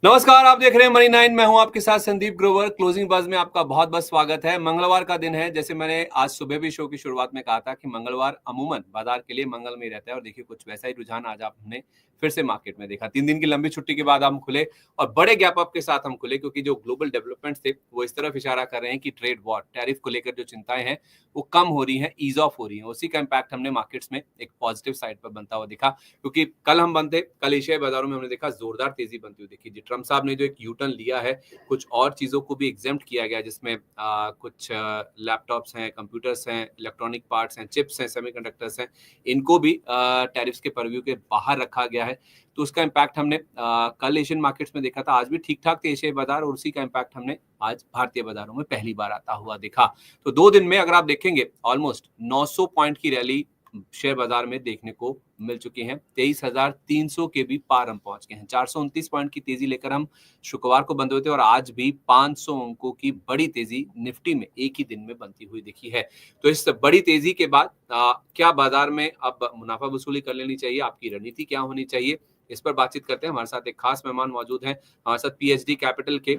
नमस्कार, आप देख रहे हैं मनी 9। मैं हूं आपके साथ संदीप ग्रोवर। क्लोजिंग बज में आपका बहुत बहुत स्वागत है। मंगलवार का दिन है। जैसे मैंने आज सुबह भी शो की शुरुआत में कहा था कि मंगलवार अमूमन बाजार के लिए मंगलमय रहता है और देखिए कुछ वैसा ही रुझान आज आपने फिर से मार्केट में देखा। 3 दिन की लंबी छुट्टी के बाद हम खुले और बड़े गैप अप के साथ हम खुले, क्योंकि जो ग्लोबल डेवलपमेंट्स थे वो इस तरफ इशारा कर रहे हैं कि ट्रेड वॉर, टैरिफ को लेकर जो चिंताएं हैं वो कम हो रही हैं, ईज ऑफ हो रही हैं। उसी का इम्पैक्ट हमने मार्केट्स में एक पॉजिटिव साइड पर बनता हुआ दिखा, क्योंकि कल हम बंद थे। कल एशियाई बाजारों में हमने देखा जोरदार तेजी बनती हुई देखी। ट्रम्प साहब ने जो एक यूटर्न लिया है, कुछ और चीजों को भी एग्जेम्प्ट किया गया, जिसमें कुछ लैपटॉप्स हैं, कंप्यूटर्स हैं, इलेक्ट्रॉनिक पार्ट्स हैं, चिप्स हैं, सेमीकंडक्टर्स हैं, इनको भी टैरिफ्स के परव्यू के बाहर रखा गया है। तो उसका इम्पैक्ट हमने कल एशियन मार्केट्स में देखा था। आज भी ठीक ठाक थे एशियाई बाजार और उसी का इम्पैक्ट हमने आज भारतीय बाजारों में पहली बार आता हुआ देखा। तो 2 दिन में अगर आप देखेंगे ऑलमोस्ट 900 पॉइंट की रैली शेयर बाजार में देखने को मिल चुकी हैं। 23,300 के भी पार हम पहुंच गए हैं। 429 पॉइंट की तेजी लेकर हम शुक्रवार को बंद हुए थे और आज भी 500 अंकों की बड़ी तेजी निफ्टी में एक ही दिन में बनती हुई दिखी है। तो इस बड़ी तेजी के बाद क्या बाजार में अब मुनाफा वसूली कर लेनी चाहिए, आपकी रणनीति क्या होनी चाहिए, इस पर बातचीत करते हैं। हमारे साथ एक खास मेहमान मौजूद हैं। हमारे साथ पीएचडी कैपिटल के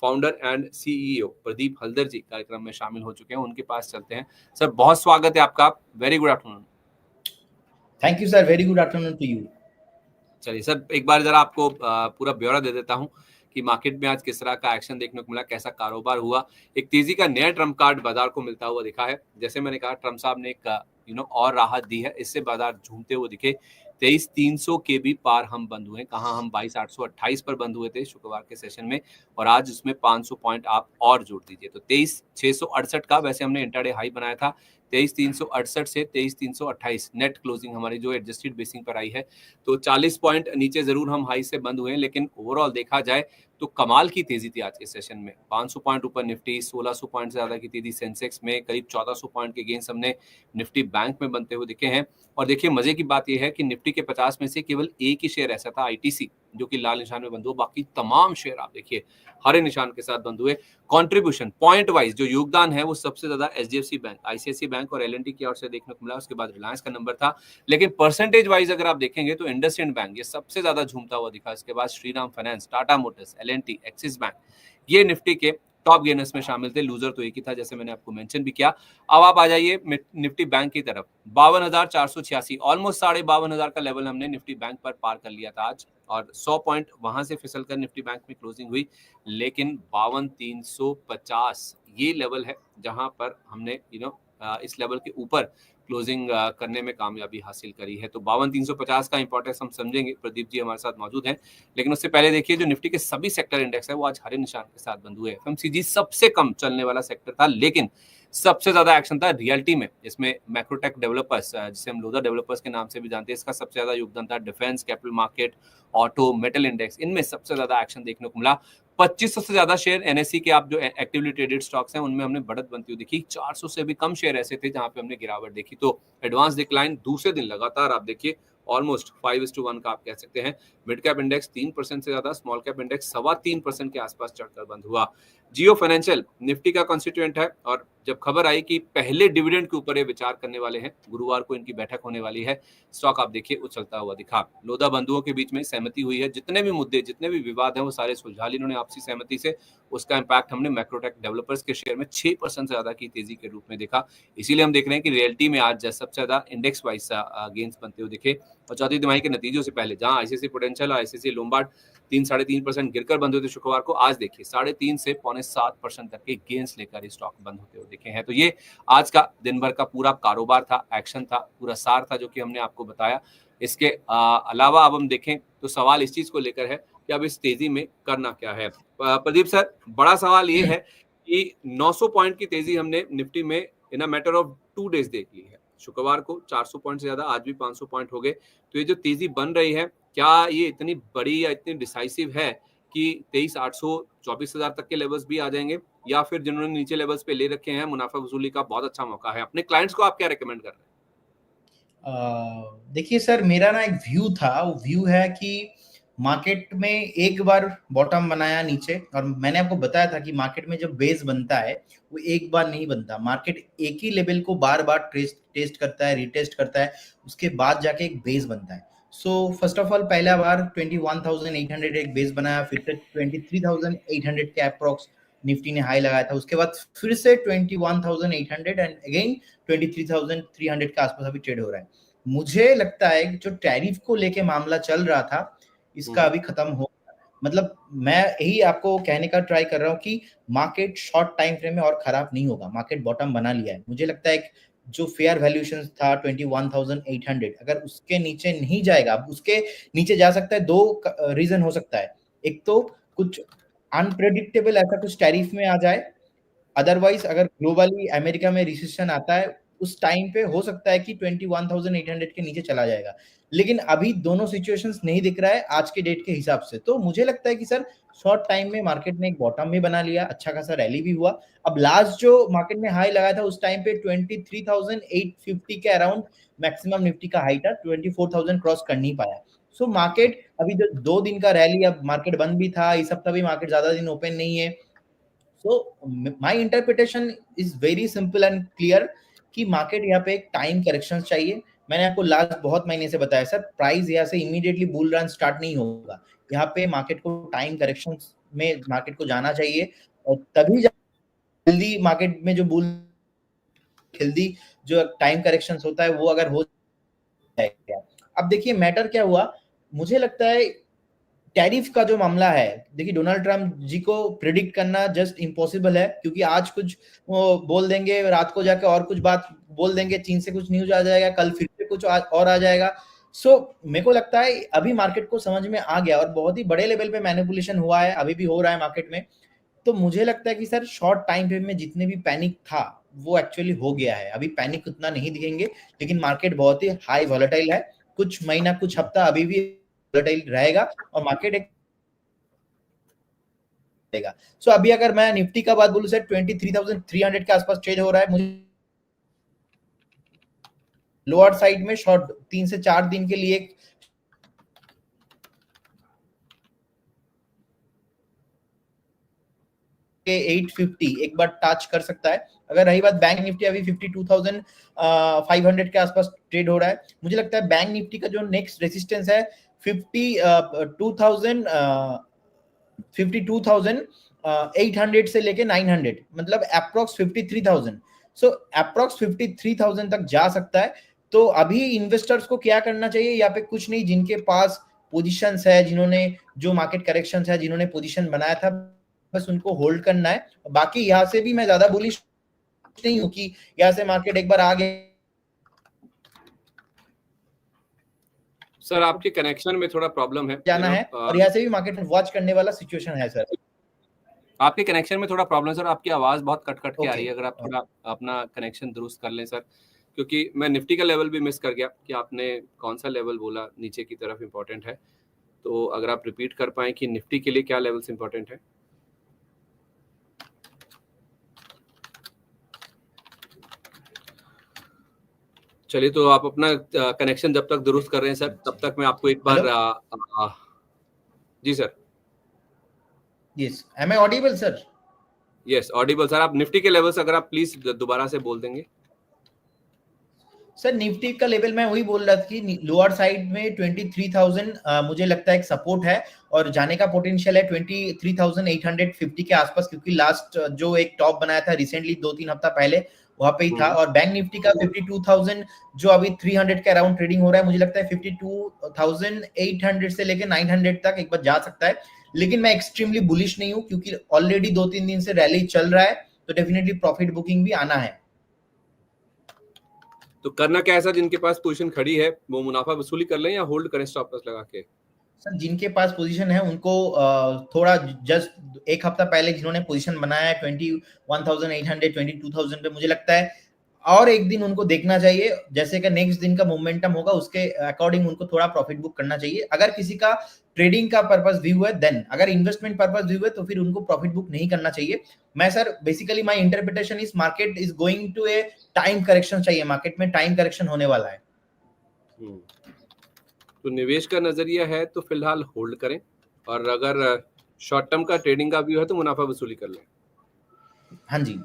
founder and CEO Pradeep Haldar ji कार्यक्रम में शामिल हो चुके हैं। उनके पास चलते हैं। सर, बहुत स्वागत है आपका। Very good afternoon. Thank you sir, very good afternoon to you. चलिए सर, एक बार जरा आपको पूरा ब्यौरा दे देता हूं कि मार्केट में आज किस तरह का एक्शन देखने को मिला, कैसा कारोबार हुआ। एक तेजी का नया ट्रम्प कार्ड बाजार को मिलता हुआ दिखा है। जैसे मैंने कहा, ट्रम्प साहब ने एक और राहत दी है, इससे बाजार झूमते हुए दिखे। 23,300 के भी पार हम बंद हुए। कहाँ हम 22,828 पर बंद हुए थे शुक्रवार के सेशन में, और आज उसमें 500 पॉइंट आप और जोड़ दीजिए तो 23,668 का वैसे हमने इंटरडे हाई बनाया था। 23,368 से 23,328 नेट क्लोजिंग हमारी जो एडजस्टेड बेसिंग पर आई है। तो 40 पॉइंट नीचे जरूर हम हाई से बंद हुए हैं, लेकिन ओवरऑल देखा जाए तो कमाल की तेजी थी आज के सेशन में। 500 पॉइंट ऊपर निफ्टी, 1600 पॉइंट से ज्यादा की तेजी सेंसेक्स में, करीब 1400 पॉइंट के गेंस हमने निफ्टी बैंक में बनते हुए दिखे हैं। और देखिए, मजे की बात यह है कि निफ्टी के 50 में से केवल एक ही शेयर ऐसा था, आईटीसी, जो कि लाल निशान में बंद हुआ। बाकी तमाम शेयर आप देखिए हरे निशान के साथ बंद हुए। कंट्रीब्यूशन पॉइंट वाइज जो योगदान है वो सबसे ज्यादा एचडीएफसी बैंक, आईसीआईसी बैंक और एलएनटी की ओर से देखने को मिला। उसके बाद रिलायंस का नंबर था। लेकिन परसेंटेज वाइज अगर आप देखेंगे तो इंडसइंड बैंक ये सबसे ज्यादा झूमता हुआ दिखा। इसके बाद Shriram finance, Tata Motors, L and T, Axis bank, ये निफ्टी के टॉप गेनर्स में शामिल थे। लूजर तो एक ही था, जैसे मैंने आपको मेंशन भी किया। अब आप आ जाइए निफ्टी बैंक की तरफ। 52,486, ऑलमोस्ट 52,500 का लेवल हमने निफ्टी बैंक पर पार कर लिया था आज, और 100 पॉइंट वहां से फिसल कर निफ्टी बैंक में क्लोजिंग हुई। लेकिन 52,350 ये लेवल है जहां पर हमने इस लेवल के ऊपर क्लोजिंग करने में कामयाबी हासिल करी है। तो 52,350 का इंपॉर्टेंस हम समझेंगे। प्रदीप जी हमारे साथ मौजूद हैं। लेकिन उससे पहले देखिए, जो निफ्टी के सभी सेक्टर इंडेक्स है वो आज हरे निशान के साथ बंद हुए। एफएमसीजी सबसे कम चलने वाला सेक्टर था, लेकिन सबसे ज्यादा एक्शन था रियल्टी में। इसमें मैक्रोटेक डेवलपर्स, जिसे हम लोधा डेवलपर्स के नाम से भी जानते हैं, इसका सबसे ज्यादा योगदान था। Defence, capital market, auto, metal index, इनमें सबसे ज्यादा एक्शन देखने को मिला। 2500 से ज्यादा शेयर एनएससी के आप जो एक्टिवली ट्रेडेड स्टॉक्स हैं उनमें हमने बढ़त बनती हुई दिखी। 400 से भी कम शेयर ऐसे थे जहां पे हमने गिरावट देखी। तो एडवांस डिक्लाइन दूसरे दिन लगातार आप देखिए ऑलमोस्ट 5:1 का आप कह सकते हैं। मिड कैप इंडेक्स 3% से ज्यादा, स्मॉल कैप इंडेक्स 3.25% के आसपास चढ़कर बंद हुआ। जियो फाइनेंशियल निफ्टी का कॉन्स्टिट्यूएंट है, और जब खबर आई कि पहले डिविडेंड के ऊपर ये विचार करने वाले हैं, गुरुवार को इनकी बैठक होने वाली है, स्टॉक आप देखिए उछलता हुआ दिखा। लोधा बंधुओं के बीच में सहमति हुई है। जितने भी मुद्दे, जितने भी विवाद हैं वो सारे सुलझा लिए इन्होंने आपसी सहमति से। उसका इम्पैक्ट हमने मैक्रोटेक डेवलपर्स के शेयर में 6% से ज्यादा की तेजी के रूप में देखा। इसीलिए हम देख रहे हैं कि रियल्टी में आज सबसे ज्यादा इंडेक्स वाइज गेंस बनते हुए दिखे। और चौथी तिमाही के नतीजों से पहले जहां आईसीसी पोटेंशियल और आईसीसी लोम्बार्ड 3-3.5% गिरकर बंद हुए थे शुक्रवार को, आज देखिए 3.5 से 6.25% तक के गेंस लेकर स्टॉक बंद होते हुए दिखे हैं। तो ये आज का दिन भर का पूरा कारोबार था, एक्शन था, पूरा सार था जो कि हमने आपको बताया। इसके अलावा अब हम देखें तो सवाल इस चीज को लेकर है कि अब इस तेजी में करना क्या है। प्रदीप सर, बड़ा सवाल ये है कि 900 पॉइंट की तेजी हमने निफ्टी में इन अ मैटर ऑफ 2 डेज देख ली है। शुक्रवार को 400 पॉइंट से ज्यादा, आज भी 500 पॉइंट हो गए। तो ये जो तेजी बन रही है, क्या ये इतनी बड़ी या इतनी डिसाइसिव है कि 23,800, 24,000 तक के लेवल्स भी आ जाएंगे, या फिर जिन्होंने नीचे लेवल्स पे ले रखे हैं मुनाफा वसूली का बहुत अच्छा मौका है? अपने क्लाइंट्स को आप क्या रेकमेंड कर रहे हैं? देखिए सर, मेरा ना एक व्यू था, वो व्यू है कि मार्केट में एक बार बॉटम बनाया नीचे, और मैंने आपको बताया था कि मार्केट में जब बेस बनता है वो एक बार नहीं बनता। मार्केट एक ही लेवल को बार बार टेस्ट करता है, रिटेस्ट करता है, उसके बाद जाके एक बेस बनता है। सो फर्स्ट ऑफ ऑल पहला बार 21,800 एक बेस बनाया, फिर से 23,800 के अप्रॉक्स निफ्टी ने हाई लगाया था, उसके बाद फिर से 21,800 एंड अगेन 23,300 के आसपास अभी ट्रेड हो रहा है। मुझे लगता है कि जो टैरिफ को लेके मामला चल रहा था इसका अभी खत्म हो, मतलब मैं यही आपको कहने का ट्राई कर रहा हूँ कि मार्केट शॉर्ट टाइम फ्रेम में और खराब नहीं होगा, मार्केट बॉटम बना लिया है। मुझे लगता है जो फेयर वैल्यूएशन था 21,800 अगर उसके नीचे नहीं जाएगा, अब उसके नीचे जा सकता है, दो रीजन हो सकता है। एक तो कुछ अनप्रेडिक्टेबल ऐसा कुछ टैरिफ में आ जाए, अदरवाइज अगर ग्लोबली अमेरिका में रिसेशन आता है उस टाइम पे हो सकता है कि 21,800 के नीचे चला जाएगा, लेकिन अभी दोनों सिचुएशंस नहीं दिख रहा है आज के डेट के हिसाब से। तो मुझे लगता है कि सर शॉर्ट टाइम में मार्केट ने एक बॉटम भी बना लिया, अच्छा खासा रैली भी हुआ। अब लास्ट जो मार्केट में हाई लगाया था उस टाइम पे 23,850 के अराउंड मैक्सिमम निफ्टी का हाई था, 24,000 क्रॉस कर नहीं पाया। सो मार्केट अभी जो 2 दिन का रैली, अब मार्केट बंद भी था इस हफ्ता भी, मार्केट ज्यादा दिन ओपन नहीं है। So my interpretation is very simple and clear कि मार्केट यहाँ पे एक टाइम करेक्शन चाहिए। मैंने आपको लास्ट बहुत महीने से बताया सर, प्राइस यहाँ से इमीडिएटली बुल रन स्टार्ट नहीं होगा, यहाँ पे मार्केट को टाइम करेक्शन में मार्केट को जाना चाहिए, और तभी जल्दी मार्केट में जो बुल जल्दी जो टाइम करेक्शन होता है वो अगर हो जाएगा। अब देखिए मैटर क्या हुआ, मुझे लगता है टैरिफ का जो मामला है, देखिए डोनाल्ड ट्रंप जी को प्रिडिक्ट करना जस्ट इम्पॉसिबल है, क्योंकि आज कुछ वो बोल देंगे, रात को जाके और कुछ बात बोल देंगे, चीन से कुछ न्यूज आ जाएगा, कल फिर से कुछ और आ जाएगा। सो मेरे को लगता है अभी मार्केट को समझ में आ गया, और बहुत ही बड़े लेवल पे मैनिपुलेशन हुआ है, अभी भी हो रहा है मार्केट में। तो मुझे लगता है कि सर शॉर्ट टाइम फ्रेम में जितने भी पैनिक था वो एक्चुअली हो गया है, अभी पैनिक उतना नहीं दिखेंगे, लेकिन मार्केट बहुत ही हाई वॉलेटाइल है, कुछ महीना कुछ हफ्ता अभी भी वॉलेटाइल रहेगा, और मार्केट एक देगा। सो अभी अगर मैं निफ्टी का बात बोलूं सर, 23,300 के आसपास ट्रेड हो रहा है, मुझे लोअर साइड में शॉर्ट 3 से 4 दिन के लिए 850 एक बार टच कर सकता है। अगर रही बात बैंक निफ्टी, अभी 52,500 के आसपास ट्रेड हो रहा है, मुझे लगता है बैंक निफ्टी का जो नेक्स्ट रेजिस्टेंस है 52,800 से लेके 900, मतलब अप्रोक्स 53,000। सो अप्रोक्स 53,000 तक जा सकता है। तो अभी इन्वेस्टर्स को क्या करना चाहिए, यहाँ पे कुछ नहीं, जिनके पास पोजीशंस है, जिन्होंने जो मार्केट करेक्शंस है, जिन्होंने पोजीशन बनाया था, बस उनको होल्ड करना है। बाकी यहाँ से भी मैं ज्यादा बुलिश नहीं हूँ कि यहाँ से मार्केट एक बार आ गया। सर आपके कनेक्शन में थोड़ा प्रॉब्लम है जाना है, और यहाँ से भी मार्केट वॉच करने वाला सिचुएशन है सर। आपके कनेक्शन में थोड़ा प्रॉब्लम सर, आपकी आवाज बहुत कट कट के आ रही है, ओके, अगर आप थोड़ा अपना कनेक्शन दुरुस्त कर लें सर, क्योंकि मैं निफ्टी का लेवल भी मिस कर गया कि आपने कौन सा लेवल बोला नीचे की तरफ इम्पोर्टेंट है, तो अगर आप रिपीट कर पाएं कि निफ्टी के लिए क्या लेवल्स इम्पोर्टेंट है। चलिए, तो आप अपना कनेक्शन जब तक दुरुस्त कर रहे हैं सर, तब तक मैं आपको एक बार जी sir. Yes, am I audible sir? Yes audible sir. आप निफ्टी के लेवल्स अगर आप प्लीज दोबारा से बोल देंगे। सर निफ्टी का लेवल मैं वही बोल रहा था कि लोअर साइड में 23,000 मुझे लगता है एक सपोर्ट है, और जाने का पोटेंशियल है 23,850 के आसपास, क्योंकि लास्ट जो एक टॉप बनाया था रिसेंटली 2-3 हफ्ता पहले वहां पे ही था। और बैंक निफ्टी का 52,000 जो अभी 300 के अराउंड ट्रेडिंग हो रहा है, मुझे लगता है 52,800 से लेके 900 तक एक बार जा सकता है, लेकिन मैं एक्सट्रीमली बुलिश नहीं हूँ, क्योंकि ऑलरेडी 2-3 दिन से रैली चल रहा है, तो डेफिनेटली प्रॉफिट बुकिंग भी आना है। तो करना क्या है सर, जिनके पास पोजीशन खड़ी है वो मुनाफा वसूली कर लें या होल्ड करें स्टॉप लॉस लगा के? सर जिनके पास पोजीशन है उनको थोड़ा जस्ट एक हफ्ता पहले जिन्होंने पोजीशन बनाया है 21,800 22,000 पे, मुझे लगता है और एक दिन उनको देखना चाहिए, जैसे कि नेक्स्ट दिन का मोमेंटम होगा उसके अकॉर्डिंग उनको थोड़ा प्रॉफिट बुक करना चाहिए। अगर किसी का ट्रेडिंग का पर्पस व्यू है देन, अगर इन्वेस्टमेंट पर्पस व्यू है तो फिर उनको प्रॉफिट बुक नहीं करना चाहिए। मैं sir basically my interpretation is market is going to a time correction चाहिए, मार्केट में टाइम करेक्शन होने वाला है। तो निवेश का नजरिया है तो फिलहाल होल्ड करें, और अगर शॉर्ट टर्म का ट्रेडिंग का व्यू है तो मुनाफा वसूली कर लें। हाँ जी,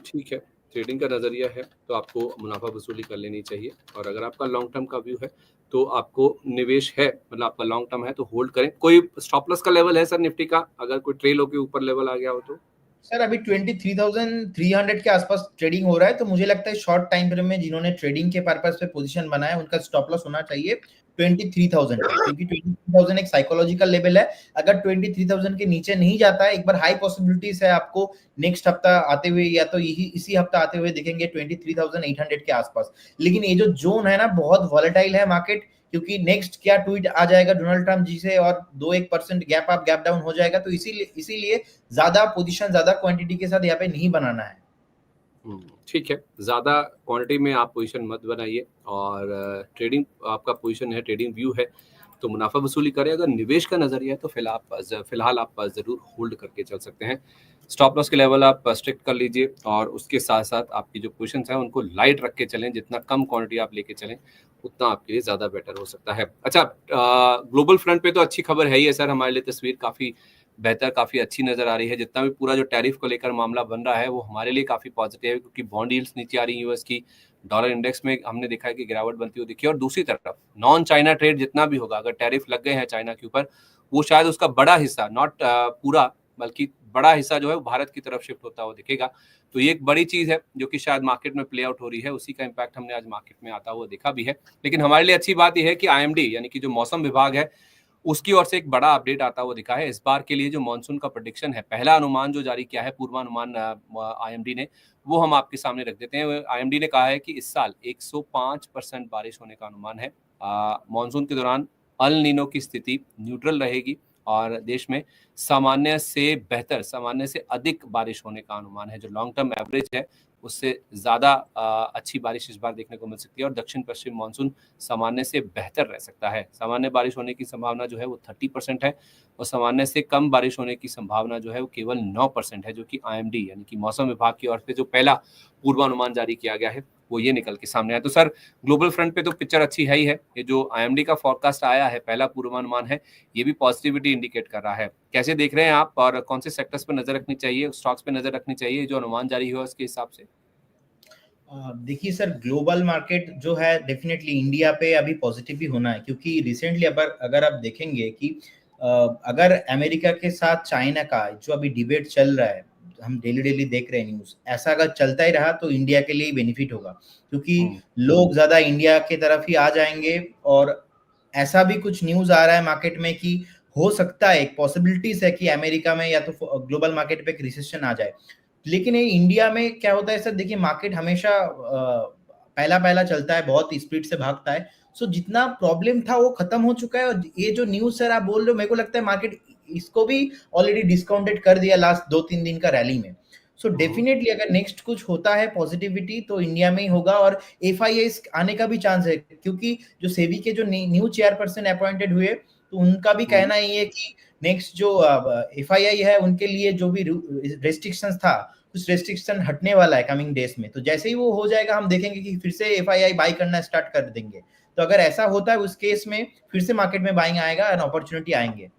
ठीक है, ट्रेडिंग का नज़रिया है तो आपको मुनाफा वसूली कर लेनी चाहिए, और अगर आपका लॉन्ग टर्म का व्यू है तो आपको निवेश है, मतलब आपका लॉन्ग टर्म है तो होल्ड करें। कोई स्टॉप लॉस का लेवल है सर निफ्टी का, अगर कोई ट्रेल होके ऊपर लेवल आ गया हो तो? सर अभी 23,300 के आसपास ट्रेडिंग हो रहा है, तो मुझे लगता है शॉर्ट टाइम फ्रेम में जिन्होंने ट्रेडिंग के पर्पस पे पोजीशन बनाया उनका स्टॉप लॉस होना चाहिए 23,000 पे, क्योंकि 23,000 एक साइकोलॉजिकल लेवल है। अगर 23,000 के नीचे नहीं जाता है, एक बार हाई पॉसिबिलिटीज है आपको नेक्स्ट हफ्ता आते हुए या तो यही इसी हफ्ता आते हुए दिखेंगे 23,800 के आसपास। लेकिन ये जो जोन है ना, बहुत वॉलेटाइल है मार्केट, क्योंकि नेक्स्ट क्या ट्वीट आ जाएगा डोनाल्ड ट्रम्प जी से और 2-1% गैप अप गैप डाउन हो जाएगा, तो इसीलिए ज्यादा पोजीशन ज्यादा क्वांटिटी के साथ यहाँ पे नहीं बनाना है। ठीक है, ज़्यादा क्वांटिटी में आप पोजीशन मत बनाइए, और ट्रेडिंग आपका पोजीशन है, ट्रेडिंग व्यू है तो मुनाफा वसूली करें। अगर निवेश का नज़रिया है तो फिलहाल आप ज़रूर होल्ड करके चल सकते हैं। स्टॉप लॉस के लेवल आप स्ट्रिक्ट कर लीजिए, और उसके साथ साथ आपकी जो पोजीशंस हैं उनको लाइट रख के चलें। जितना कम क्वांटिटी आप लेके चलें उतना आपके लिए ज़्यादा बेटर हो सकता है। अच्छा, ग्लोबल फ्रंट पे तो अच्छी खबर है ही है सर, हमारे लिए तस्वीर काफ़ी बेहतर, काफ़ी अच्छी नज़र आ रही है। जितना भी पूरा जो टैरिफ को लेकर मामला बन रहा है वो हमारे लिए काफ़ी पॉजिटिव है, क्योंकि बॉन्ड यील्ड्स नीचे आ रही है यूएस की, डॉलर इंडेक्स में हमने देखा है कि गिरावट बनती हुई दिखी है। और दूसरी तरफ नॉन चाइना ट्रेड जितना भी होगा, अगर टैरिफ लग गए हैं चाइना के ऊपर, वो शायद उसका बड़ा हिस्सा, नॉट पूरा बल्कि बड़ा हिस्सा जो है वो भारत की तरफ शिफ्ट होता हुआ दिखेगा। तो ये एक बड़ी चीज़ है जो कि शायद मार्केट में प्ले आउट हो रही है, उसी का इम्पैक्ट हमने आज मार्केट में आता हुआ देखा भी है। लेकिन हमारे लिए अच्छी बात यह है कि आईएमडी यानी कि जो मौसम विभाग है उसकी ओर से एक बड़ा अपडेट आता हुआ दिखा है। इस बार के लिए जो मॉनसून का प्रेडिक्शन है, पहला अनुमान जो जारी किया है, पूर्वानुमान आईएमडी ने, वो हम आपके सामने रख देते हैं। आईएमडी ने कहा है कि इस साल 105% बारिश होने का अनुमान है। मॉनसून के दौरान अल नीनो की स्थिति न्यूट्रल रहेगी, और देश में सामान्य से बेहतर, सामान्य से अधिक बारिश होने का अनुमान है। जो लॉन्ग टर्म एवरेज है उससे ज़्यादा अच्छी बारिश इस बार देखने को मिल सकती है, और दक्षिण पश्चिम मानसून सामान्य से बेहतर रह सकता है। सामान्य बारिश होने की संभावना जो है वो 30% है, और सामान्य से कम बारिश होने की संभावना जो है वो केवल 9% है, जो कि आईएमडी यानी कि मौसम विभाग की ओर से जो पहला पूर्वानुमान जारी किया गया है वो ये निकल के सामने आया। तो सर ग्लोबल फ्रंट पे तो पिक्चर अच्छी है ही है। ये जो आईएमडी का फोरकास्ट आया है, पहला पूर्वानुमान है, ये भी पॉजिटिविटी इंडिकेट कर रहा है। कैसे देख रहे हैं आप, और कौन से सेक्टर्स पे नजर रखनी चाहिए, स्टॉक्स पे नजर रखनी चाहिए जो अनुमान जारी हुआ उसके हिसाब से? देखिए सर, ग्लोबल मार्केट जो है डेफिनेटली इंडिया पे अभी पॉजिटिव भी होना है, क्योंकि रिसेंटली अगर आप देखेंगे कि अगर अमेरिका के साथ चाइना का जो अभी डिबेट चल रहा है, हम डेली देख रहे हैं न्यूज, ऐसा अगर चलता ही रहा तो इंडिया के लिए बेनिफिट होगा, क्योंकि लोग ज्यादा इंडिया के तरफ ही आ जाएंगे। और ऐसा भी कुछ न्यूज आ रहा है मार्केट में कि हो सकता है, एक पॉसिबिलिटीज है कि अमेरिका में या तो ग्लोबल मार्केट पे एक रिसेशन आ जाए। लेकिन ये इंडिया में क्या होता है सर, देखिए मार्केट हमेशा पहला पहला चलता है, बहुत स्पीड से भागता है। सो जितना प्रॉब्लम था वो खत्म हो चुका है, और ये जो न्यूज सर आप बोल रहे हो, मेरे को लगता है मार्केट इसको भी ऑलरेडी डिस्काउंटेड कर दिया लास्ट 2-3 दिन का रैली में। सो डेफिनेटली अगर नेक्स्ट कुछ होता है पॉजिटिविटी तो इंडिया में ही होगा, और एफआईआई आने का भी चांस है, क्योंकि जो सेबी के जो न्यू चेयरपर्सन अपॉइंटेड हुए, तो उनका भी कहना ही है कि नेक्स्ट जो एफआईआई है उनके लिए जो भी रेस्ट्रिक्शंस था, कुछ रेस्ट्रिक्शन हटने वाला है कमिंग डेज में। तो जैसे ही वो हो जाएगा हम देखेंगे कि फिर से एफआईआई बाई करना स्टार्ट कर देंगे। तो अगर ऐसा होता है उस केस में फिर से मार्केट में बाइंग आएगा और अपॉर्चुनिटी आएंगे।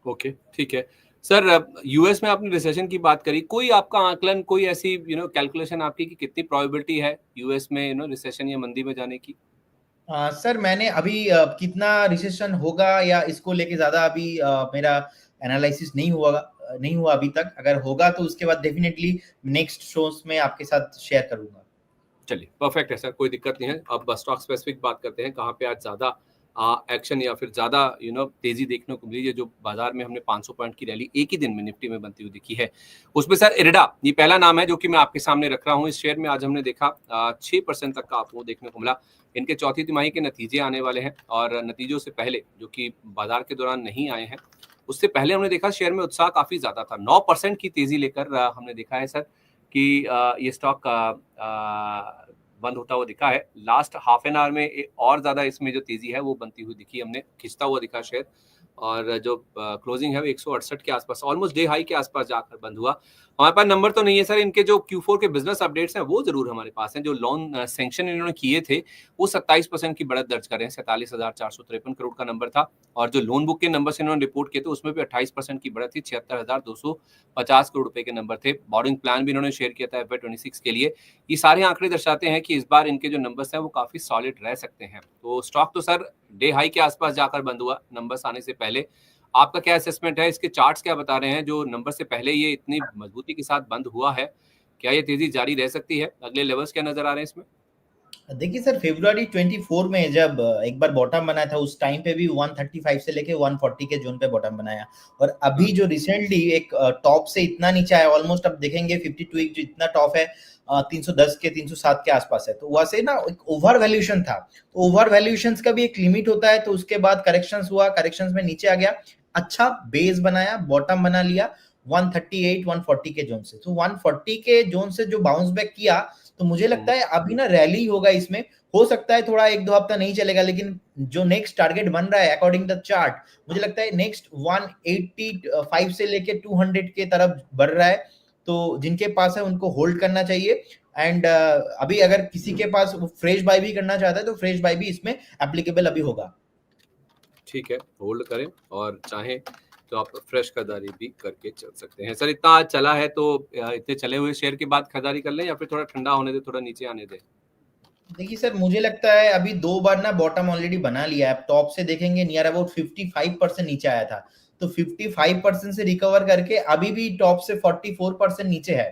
ओके, ठीक है सर। यूएस में आपने रिसेशन की बात करी, कोई आपका आकलन, कोई ऐसी कैलकुलेशन आपकी कि कितनी प्रोबेबिलिटी है यूएस में रिसेशन या मंदी में जाने की? सर मैंने अभी कितना रिसेशन होगा या इसको लेके ज्यादा अभी मेरा एनालिसिस नहीं हुआ अभी तक। अगर होगा तो उसके बाद डेफिनेटली नेक्स्ट शोज में आपके साथ शेयर करूंगा। चलिए, परफेक्ट है सर, कोई दिक्कत नहीं है। अब स्टॉक स्पेसिफिक बात करते हैं, कहाँ पे आज ज्यादा एक्शन या फिर ज्यादा तेजी देखने को मिली है। जो बाजार में हमने 500 पॉइंट की रैली एक ही दिन में निफ्टी में बनती हुई दिखी है, उसमें सर इरडा ये पहला नाम है जो कि मैं आपके सामने रख रहा हूँ। इस शेयर में आज हमने देखा 6% तक का आपको देखने को मिला। इनके चौथी तिमाही के नतीजे आने वाले हैं, और नतीजों से पहले जो कि बाजार के दौरान नहीं आए हैं, उससे पहले हमने देखा शेयर में उत्साह काफी ज्यादा था। 9% की तेजी लेकर हमने देखा है सर कि ये स्टॉक बंद होता हुआ दिखा है। लास्ट हाफ एन आवर में और ज्यादा इसमें जो तेजी है वो बनती हुई दिखी, हमने खिंचता हुआ दिखा शेयर। और जो क्लोजिंग है वो 168 के आसपास, ऑलमोस्ट डे हाई के आसपास जाकर बंद हुआ। हमारे पास नंबर तो नहीं है सर, इनके जो Q4 के बिजनेस अपडेट्स हैं वो जरूर हमारे पास हैं। जो लोन सैंक्शन इन्होंने किए थे वो 27% की बढ़त दर्ज कर रहे हैं, 47,453 करोड़ का नंबर था। और जो लोन बुक के नंबर से इन्होंने रिपोर्ट किए थे उसमें भी 28% की बढ़त थी, 76,250 करोड़ रुपए के नंबर थे। बोरिंग प्लान भी इन्होंने शेयर किया था FY26 के लिए। ये सारे आंकड़े दर्शाते हैं कि इस बार इनके जो नंबर्स हैं वो काफी सॉलिड रह सकते हैं। तो स्टॉक तो सर डे हाई के आसपास जाकर बंद हुआ नंबर्स आने से पहले। आपका क्या असेसमेंट है, इसके चार्ट्स क्या बता रहे हैं? जो नंबर से पहले ये इतनी मजबूती के साथ बंद हुआ है, क्या ये तेजी जारी रह सकती है? अगले लेवल्स क्या नजर आ रहे हैं इसमें? देखिए सर, फरवरी 24 में जब एक बार बॉटम बनाया था, उस टाइम पे भी 135 से लेके 140 के जोन पे बॉटम बनाया। और अभी जो रिसेंटली एक टॉप से इतना नीचे आया, ऑलमोस्ट अब देखेंगे 52 वीक जो इतना टॉप है 310 के 307 के आसपास है, तो वहां से ना एक ओवर वैल्यूएशन था। तो ओवर वैल्यूएशन का भी एक लिमिट होता है, तो उसके बाद करेक्शंस हुआ, करेक्शंस में नीचे आ गया, अच्छा बेस बनाया, बॉटम बना लिया 138 140 के जोन से। तो 140 के जोन से जो बाउंस बैक किया, तो मुझे लगता है अभी ना रैली होगा इसमें। हो सकता है थोड़ा एक दो हफ्ता नहीं चलेगा, लेकिन जो नेक्स्ट टारगेट बन रहा है अकॉर्डिंग द चार्ट, मुझे लगता है नेक्स्ट 185 से लेके 200 के तरफ बढ़ रहा है। तो जिनके पास है उनको होल्ड करना चाहिए। एंड अभी अगर किसी के पास फ्रेश बाय भी करना चाहता है, तो फ्रेश बाय भी इसमें एप्लीकेबल अभी होगा। ठीक है, होल्ड करें और चाहें तो आप फ्रेश खरीदारी भी करके चल सकते हैं। सर इतना आज चला है तो इतने चले हुए शेयर के बाद खरीदारी कर लें या फिर थोड़ा ठंडा होने दे, थोड़ा नीचे आने दे? देखिए सर, मुझे लगता है अभी दो बार ना बॉटम ऑलरेडी बना लिया है। टॉप से देखेंगे नियर अबाउट 55% नीचे आया था, तो 55% से रिकवर करके अभी भी टॉप से 44% नीचे है।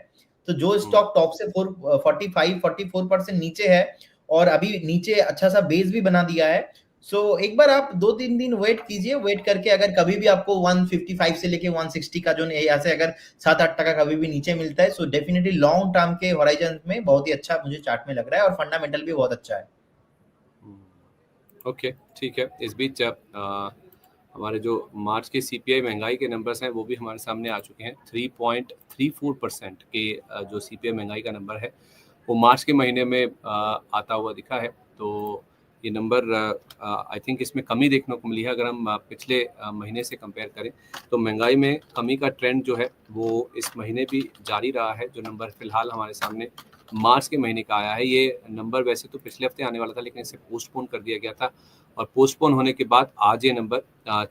तो जो स्टॉक टॉप से 44% नीचे है और अभी नीचे अच्छा सा बेस भी बना दिया है, सो एक बार आप 2-3 दिन वेट कीजिए। वेट करके अगर कभी भी आपको 155 से लेके 160 का जो यहाँ से अगर 7-8 टका कभी भी नीचे मिलता है, सो डेफिनेटली लॉन्ग टर्म के होराइजन में बहुत ही अच्छा मुझे चार्ट में लग रहा है, और फंडामेंटल भी बहुत अच्छा है। ओके, ठीक है। इस बीच हमारे जो मार्च के CPI महंगाई के नंबर्स हैं वो भी हमारे सामने आ चुके हैं। 3.34% के जो CPI महंगाई का नंबर है वो मार्च के महीने में आता हुआ दिखा है। तो ये नंबर आई थिंक इसमें कमी देखने को मिली है। अगर हम पिछले महीने से कंपेयर करें तो महंगाई में कमी का ट्रेंड जो है वो इस महीने भी जारी रहा है। जो नंबर फिलहाल हमारे सामने मार्च के महीने का आया है, ये नंबर वैसे तो पिछले हफ्ते आने वाला था लेकिन इसे पोस्टपोन कर दिया गया था, और पोस्टपोन होने के बाद आज ये नंबर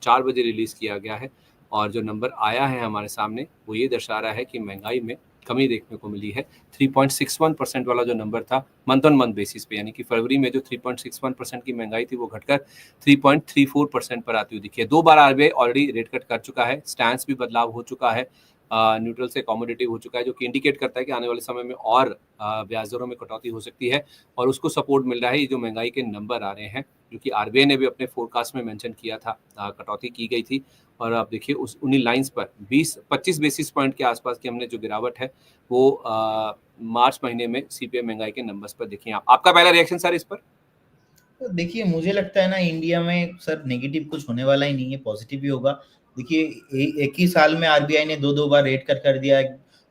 4 बजे रिलीज किया गया है। और जो नंबर आया है हमारे सामने वो ये दर्शा रहा है कि महंगाई में कमी देखने को मिली है। 3.61% वाला जो नंबर था मंथ ऑन मंथ बेसिस पे, यानी कि फरवरी में जो 3.61% की महंगाई थी वो घटकर 3.34% पर आती हुई दिखी है। 2 बार RBI ऑलरेडी रेट कट कर चुका है, स्टैंस भी बदलाव हो चुका है, न्यूट्रल से कॉमोडेटिव हो चुका है, जो कि इंडिकेट करता है कि आने वाले समय में और ब्याज दरों में कटौती हो सकती है, और उसको सपोर्ट मिल रहा है ये जो महंगाई के नंबर आ रहे हैं, जो कि RBI ने भी अपने फोरकास्ट में मेंशन किया था, कटौती की गई थी। और आप देखिए उस उन्हीं लाइंस पर 20-25 बेसिस पॉइंट के आसपास की हमने जो गिरावट है वो मार्च महीने में CPI महंगाई के नंबर्स पर देखिए। आपका पहला रिएक्शन सर इस पर? तो देखिए, मुझे लगता है ना इंडिया में सर नेगेटिव कुछ होने वाला ही नहीं है, पॉजिटिव ही होगा। देखिए एक ही साल में आरबीआई ने दो बार रेट कट कर दिया,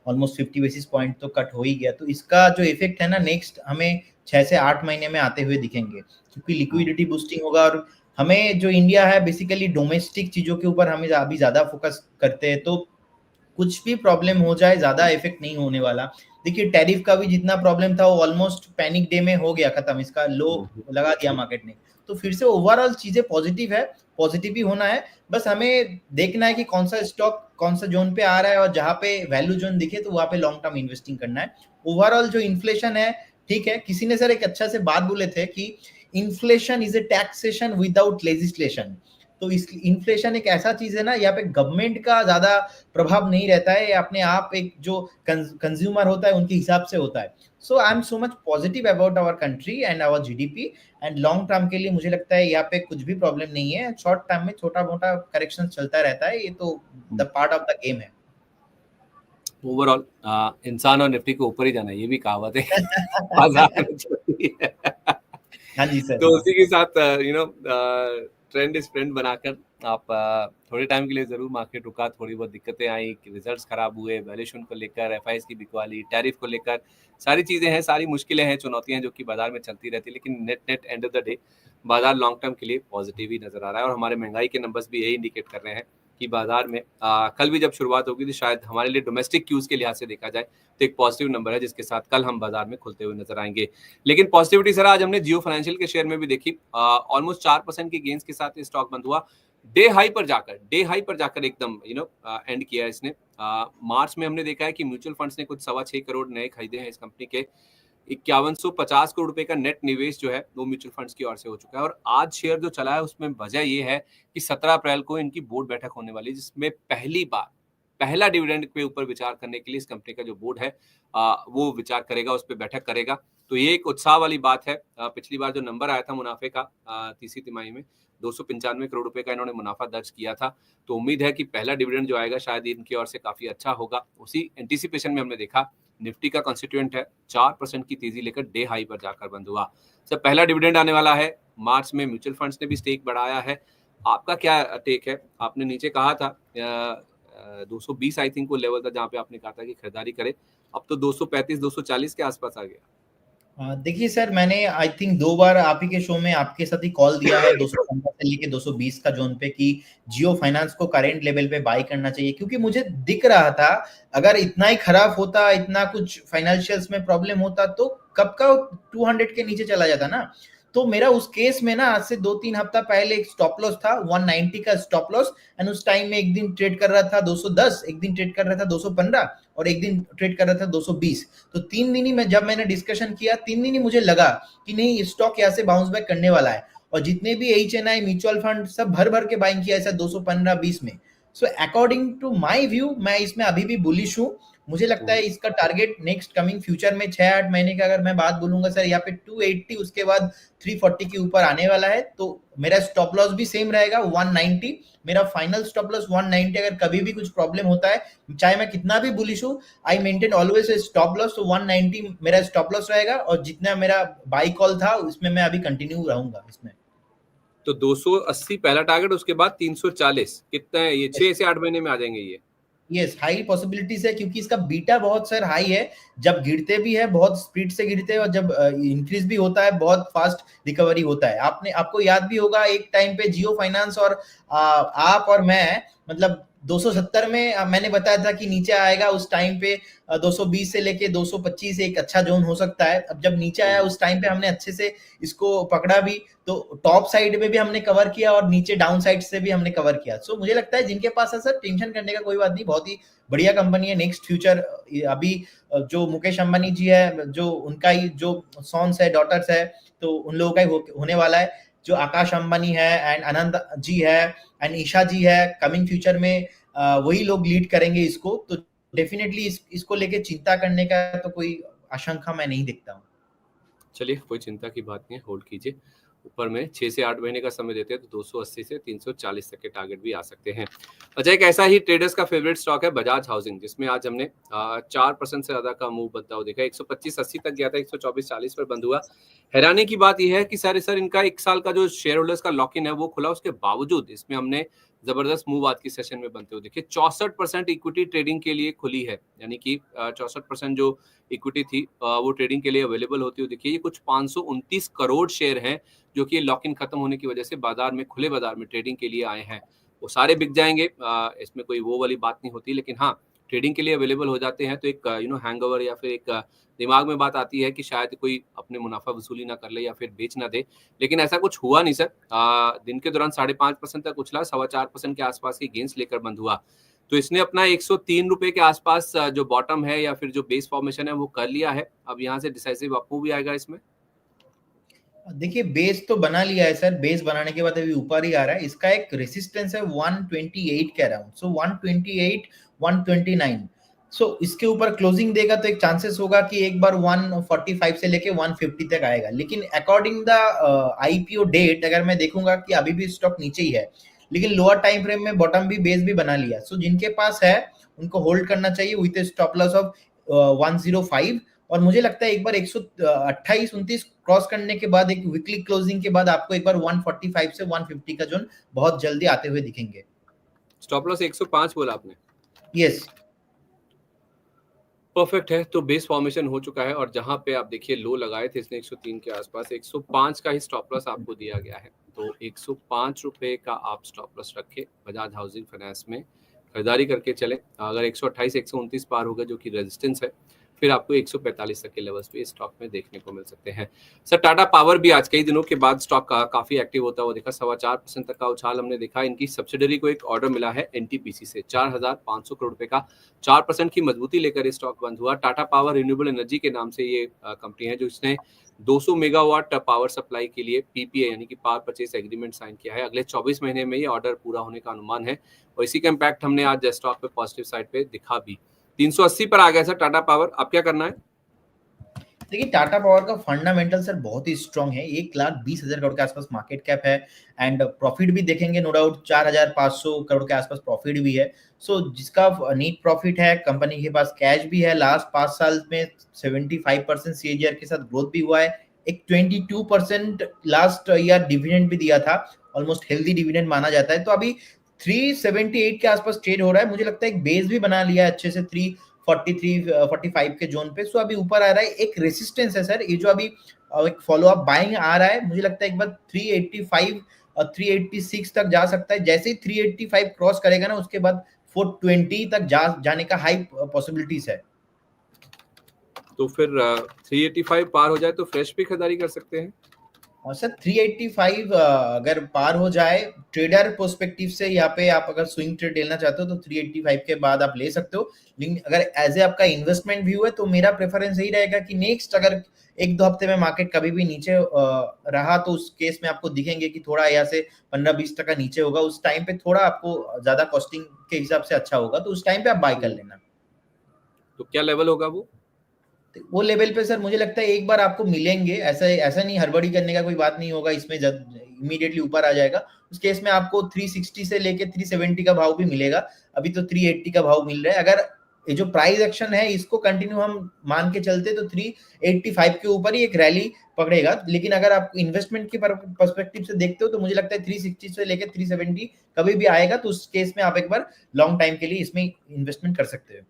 ऑलमोस्ट 50 बेसिस पॉइंट तो कट हो ही गया। तो इसका जो इफेक्ट है ना नेक्स्ट हमें 6 से 8 महीने में आते हुए दिखेंगे, क्योंकि लिक्विडिटी बूस्टिंग होगा। और हमें जो इंडिया है बेसिकली डोमेस्टिक चीजों के ऊपर हमें अभी ज्यादा फोकस करते हैं, तो कुछ भी प्रॉब्लम हो जाए ज्यादा इफेक्ट नहीं होने वाला। देखिए टैरिफ का भी जितना प्रॉब्लम था वो ऑलमोस्ट पैनिक डे में हो गया खत्म, इसका लो लगा दिया मार्केट ने। तो फिर से ओवरऑल चीजें पॉजिटिव है, पॉजिटिव ही होना है। बस हमें देखना है कि कौन सा स्टॉक कौन सा जोन पे आ रहा है, और जहां पे वैल्यू जोन दिखे तो वहां पे लॉन्ग टर्म इन्वेस्टिंग करना है। ओवरऑल जो इन्फ्लेशन है ठीक है, किसी ने सर एक अच्छा से बात बोले थे कि inflation is a taxation without legislation. तो इस इन्फ्लेशन एक ऐसा चीज है ना, यहाँ पे गवर्नमेंट का ज्यादा प्रभाव नहीं रहता है, अपने आप एक जो कंज्यूमर होता है उनके हिसाब से होता है। So I am so much positive about our country and our GDP. And long term के लिए मुझे लगता है यहाँ पे कुछ भी प्रॉब्लम नहीं है। शॉर्ट टर्म में छोटा मोटा करेक्शन चलता रहता है, ये तो the part of the game है। ओवरऑल इंसान और निफ्टी को ऊपर ही जाना है, ये भी कहावत है बाजार में चलती है। हाँ जी सर। तो उसी के साथ ट्रेंड इज फ्रेंड बनाकर आप थोड़े टाइम के लिए जरूर मार्केट रुका, थोड़ी बहुत दिक्कतें आई, रिजल्ट्स खराब हुए, वैल्यूएशन को लेकर, एफआईएस की बिकवाली, टैरिफ को लेकर, सारी चीजें हैं, सारी मुश्किलें हैं, चुनौतियां हैं जो कि बाजार में चलती रहती है, लेकिन net net end of the day बाजार लॉन्ग टर्म के लिए पॉजिटिव ही नजर आ रहा है। और हमारे महंगाई के नंबर्स भी यही इंडिकेट कर रहे हैं कि बाजार में कल भी जब शुरुआत होगी तो शायद हमारे लिए डोमेस्टिक क्यूज के लिहाज से देखा जाए तो एक पॉजिटिव नंबर है जिसके साथ कल हम बाजार में खुलते हुए नजर आएंगे। लेकिन पॉजिटिविटी सर आज हमने जियो फाइनेंशियल के शेयर में भी देखी, ऑलमोस्ट 4% की गेंस के साथ स्टॉक बंद हुआ, डे हाई पर जाकर एकदम एंड किया है इसने। मार्च में हमने देखा है कि म्यूचुअल फंड्स ने कुछ 6.25 करोड़ नए खरीदे हैं इस कंपनी के, 5150 करोड़ रुपए का नेट निवेश जो है वो म्यूचुअल फंड्स की ओर से हो चुका है। और आज शेयर जो चला है उसमें वजह ये है कि 17 अप्रैल को इनकी बोर्ड बैठक होने वाली है जिसमें पहला डिविडेंड के ऊपर विचार करने के लिए इस कंपनी का जो बोर्ड है वो विचार करेगा, उस पर बैठक करेगा। तो ये एक उत्साह वाली बात है। पिछली बार जो नंबर आया था मुनाफे का तीसरी तिमाही में 295 करोड़ रुपए का इन्होंने मुनाफा दर्ज किया था, तो उम्मीद है कि पहला डिविडेंड जो आएगा शायद इनकी ओर से काफी अच्छा होगा। उसी एंटीसिपेशन में हमने देखा निफ्टी का कॉन्स्टिट्यूएंट है 4% की तेजी लेकर डे हाई पर जाकर बंद हुआ। सर पहला डिविडेंड आने वाला है, मार्च में म्यूचुअल फंड्स ने भी स्टेक बढ़ाया है, आपका क्या टेक है? आपने नीचे कहा था 220 आई थिंक वो लेवल था जहां पे आपने कहा था कि खरीदारी करें, अब तो 235 240 के आसपास आ गया। देखिए सर, मैंने आई थिंक 2 बार आप ही के शो में आपके साथ ही कॉल दिया है 215 से लेके 220 का जोन पे कि जियो फाइनेंस को करेंट लेवल पे बाय करना चाहिए, क्योंकि मुझे दिख रहा था अगर इतना ही खराब होता, इतना कुछ फाइनेंशियल्स में प्रॉब्लम होता तो कब का 200 के नीचे चला जाता ना। तो मेरा उस केस में ना आज से 2-3 हफ्ता पहले एक स्टॉप लॉस था 190 का स्टॉप लॉस, एंड उस टाइम में एक दिन ट्रेड कर रहा था 210, एक दिन ट्रेड कर रहा था 215 और एक दिन ट्रेड कर रहा था 220। तो 3 दिन ही में जब मैंने डिस्कशन किया 3 दिन ही मुझे लगा कि नहीं स्टॉक यहाँ से बाउंस बैक करने वाला है, और जितने भी HNI म्यूचुअल फंड सब भर भर के बाइंग किया ऐसा 215-20 में। So according to my view मैं इसमें अभी भी बुलिश हूँ। मुझे लगता है इसका टारगेट नेक्स्ट कमिंग फ्यूचर में 6-8 महीने का अगर मैं बात बोलूंगा सर यहाँ पे 280, उसके बाद 340 के ऊपर आने वाला है। तो मेरा स्टॉप लॉस भी सेम रहेगा 190, मेरा फाइनल स्टॉप लॉस 190। अगर कभी भी कुछ प्रॉब्लम होता है चाहे मैं कितना भी बुलिश हूँ, I maintain always stop loss, तो 190 मेरा स्टॉप लॉस रहेगा, और जितना मेरा बाई कॉल था उसमें मैं अभी कंटिन्यू रहूंगा इसमें। तो 280 पहला टारगेट, उसके बाद 340, कितना है ये? 6 से 8 महीने में आ जाएंगे ये? यस, हाई पॉसिबिलिटीज है क्योंकि इसका बीटा बहुत सर हाई है। जब गिरते भी है बहुत स्पीड से गिरते हैं, और जब इंक्रीज भी होता है बहुत फास्ट रिकवरी होता है। आपको याद भी होगा एक टाइम पे जियो फाइनेंस और आप और मैं मतलब 270 में मैंने बताया था कि नीचे आएगा, उस टाइम पे 220 से लेके 225 एक अच्छा जोन हो सकता है। अब जब नीचे आया उस टाइम पे हमने अच्छे से इसको पकड़ा भी, तो टॉप साइड में भी हमने कवर किया और नीचे डाउन साइड से भी हमने कवर किया। सो मुझे लगता है जिनके पास है सर टेंशन करने का कोई बात नहीं, बहुत ही बढ़िया कंपनी है। नेक्स्ट फ्यूचर अभी जो मुकेश अंबानी जी है, जो उनका ही जो सॉन्स है, डॉटर्स है, तो उन लोगों का ही होने वाला है। जो आकाश अंबानी है एंड आनंद जी है एंड ईशा जी है, कमिंग फ्यूचर में वही लोग लीड करेंगे इसको। तो डेफिनेटली इसको लेके चिंता करने का तो कोई आशंका मैं नहीं देखता हूँ। चलिए कोई चिंता की बात नहीं है, होल्ड कीजिए। ऊपर में 6 से 8 महीने का समय देते हैं तो 280 से 340 तक के टारगेट भी आ सकते हैं। अच्छा, एक ऐसा ही ट्रेडर्स का फेवरेट स्टॉक है बजाज हाउसिंग, जिसमें आज हमने 4% से ज्यादा का मूव बनता हुआ देखा। 125.80 तक गया था, 124.40 पर बंद हुआ। हैरानी की बात यह है कि सर इनका 1 साल का जो शेयर होल्डर्स का लॉक इन है वो खुला, उसके बावजूद इसमें हमने जबरदस्त मूव आज की सेशन में बनते हुए देखे। 64% इक्विटी ट्रेडिंग के लिए खुली है, यानी कि 64% जो इक्विटी थी वो ट्रेडिंग के लिए अवेलेबल होती हुई देखिए। ये कुछ 529 करोड़ शेयर हैं जो कि लॉक इन खत्म होने की वजह से बाजार में, खुले बाजार में ट्रेडिंग के लिए आए हैं। वो सारे बिक जाएंगे, इसमें कोई वो वाली बात नहीं होती, लेकिन हाँ ट्रेडिंग के लिए अवेलेबल हो जाते हैं तो एक हैंगओवर या फिर एक दिमाग में बात आती है कि शायद कोई अपने मुनाफा वसूली ना कर ले या फिर बेच ना दे, लेकिन ऐसा कुछ हुआ नहीं सर। दिन के दौरान 5.5% तक उछला, 4.25% के आसपास की गेंस लेकर बंद हुआ। तो इसने अपना 103 रुपए के आसपास जो बॉटम है या फिर जो बेस फॉर्मेशन है वो कर लिया है। अब यहाँ से डिसाइसिव अपमूव भी आएगा इसमें। देखिए बेस तो बना लिया है सर, बेस बनाने के बाद अभी ऊपर ही आ रहा है। इसका एक रेसिस्टेंस है 128 के अराउंड, सो 128 129। सो इसके ऊपर क्लोजिंग देगा तो एक चांसेस होगा कि एक बार 145 से लेके 150 तक आएगा। लेकिन अकॉर्डिंग द आईपीओ डेट अगर मैं देखूंगा कि अभी भी स्टॉक नीचे ही है, लेकिन लोअर टाइम फ्रेम में बॉटम भी, बेस भी बना लिया। सो जिनके पास है उनको होल्ड करना चाहिए विद स्टॉप लॉस ऑफ 105। और मुझे लगता है एक बार 128-29 क्रॉस करने के बाद एक वीकली क्लोजिंग के बाद आपको एक बार 145 से 150 का जोन बहुत जल्दी आते हुए दिखेंगे। स्टॉप लॉस 105 बोला आपने? यस। परफेक्ट है। तो बेस फॉर्मेशन हो चुका है और जहां पे आप देखिए लो लगाए थे इसने 103 के आसपास, 105 का ही स्टॉप लॉस आपको दिया गया है। तो 105 रुपए का आप स्टॉप लॉस रखे बजाज हाउसिंग फाइनेंस में, खरीदारी करके चले। अगर 128 129 पार हो गए जो कि रेजिस्टेंस है, फिर आपको 145 तक के लेवल्स पे स्टॉक में देखने को मिल सकते हैं। सर टाटा पावर भी आज कई दिनों के बाद स्टॉक का काफी एक्टिव होता हुआ देखा, 4.25% तक का उछाल हमने देखा। इनकी सब्सिडरी को एक ऑर्डर मिला है एनटीपीसी से 4,500 करोड़ रुपए का, 4% की मजबूती लेकर ये स्टॉक बंद हुआ। टाटा पावर रिन्यूएबल एनर्जी के नाम से ये कंपनी है जो इसने 200 मेगावाट पावर सप्लाई के लिए पीपीए यानी कि पावर परचेस एग्रीमेंट साइन किया है। अगले 24 महीने में ये ऑर्डर पूरा होने का अनुमान है और इसी का इम्पैक्ट हमने आज स्टॉक पे पॉजिटिव साइड पे दिखा भी। 380 पर आ गया सर टाटा पावर, अब क्या करना है? देखिए टाटा पावर का फंडामेंटल सर बहुत ही स्ट्रांग है, 1,20,000 करोड़ के आसपास मार्केट कैप है एंड प्रॉफिट भी देखेंगे नो डाउट 4,500 करोड़ के आसपास प्रॉफिट भी है। सो जिसका नीट प्रॉफिट है, कंपनी के पास कैश भी है, लास्ट 5 साल में 75% सीएजीआर के साथ ग्रोथ भी हुआ है, एक 22% लास्ट ईयर डिविडेंड भी दिया था, ऑलमोस्ट हेल्दी डिविडेंड माना जाता है। तो अभी 378 के आसपास ट्रेड हो रहा है, मुझे लगता है एक बेस भी बना लिया है अच्छे से 343 45 के जोन पे। सो अभी ऊपर आ रहा है, एक रेसिस्टेंस है सर, ये जो अभी एक फॉलो अप बाइंग आ रहा है, मुझे लगता है एक बार 385 और 386 तक जा सकता है। जैसे ही 385 क्रॉस करेगा ना, उसके बाद 420 तक जाने का हाई पॉसिबिलिटीज है। तो फिर 385 पार हो जाए तो फ्रेश भी खरीदारी कर सकते हैं। और सर 385 अगर पार हो जाए, ट्रेडर पर्सपेक्टिव से यहाँ पे आप अगर स्विंग ट्रेड लेना चाहते हो तो 385 के बाद आप ले सकते हो। लेकिन अगर एज ए आपका इन्वेस्टमेंट व्यू है तो मेरा प्रेफरेंस यही रहेगा कि नेक्स्ट अगर 1-2 हफ्ते में मार्केट कभी भी नीचे रहा तो उस केस में आपको दिखेंगे कि थोड़ा यहाँ से 15-20% नीचे होगा, उस टाइम पे थोड़ा आपको ज्यादा कॉस्टिंग के हिसाब से अच्छा होगा, तो उस टाइम पे आप बाय कर लेना। तो क्या लेवल होगा वो लेवल पे सर मुझे लगता है एक बार आपको मिलेंगे, ऐसा ऐसा नहीं, हड़बड़ी करने का कोई बात नहीं होगा इसमें, जब इमीडिएटली ऊपर आ जाएगा उस केस में आपको 360 से लेके 370 का भाव भी मिलेगा। अभी तो 380 का भाव मिल रहा है। अगर ये जो प्राइस एक्शन है इसको कंटिन्यू हम मान के चलते तो 385 के ऊपर ही एक रैली पकड़ेगा। लेकिन अगर आप इन्वेस्टमेंट के पर्सपेक्टिव से देखते हो तो मुझे लगता है 360 से लेके 370 कभी भी आएगा, तो उस केस में आप एक बार लॉन्ग टाइम के लिए इसमें इन्वेस्टमेंट कर सकते हो।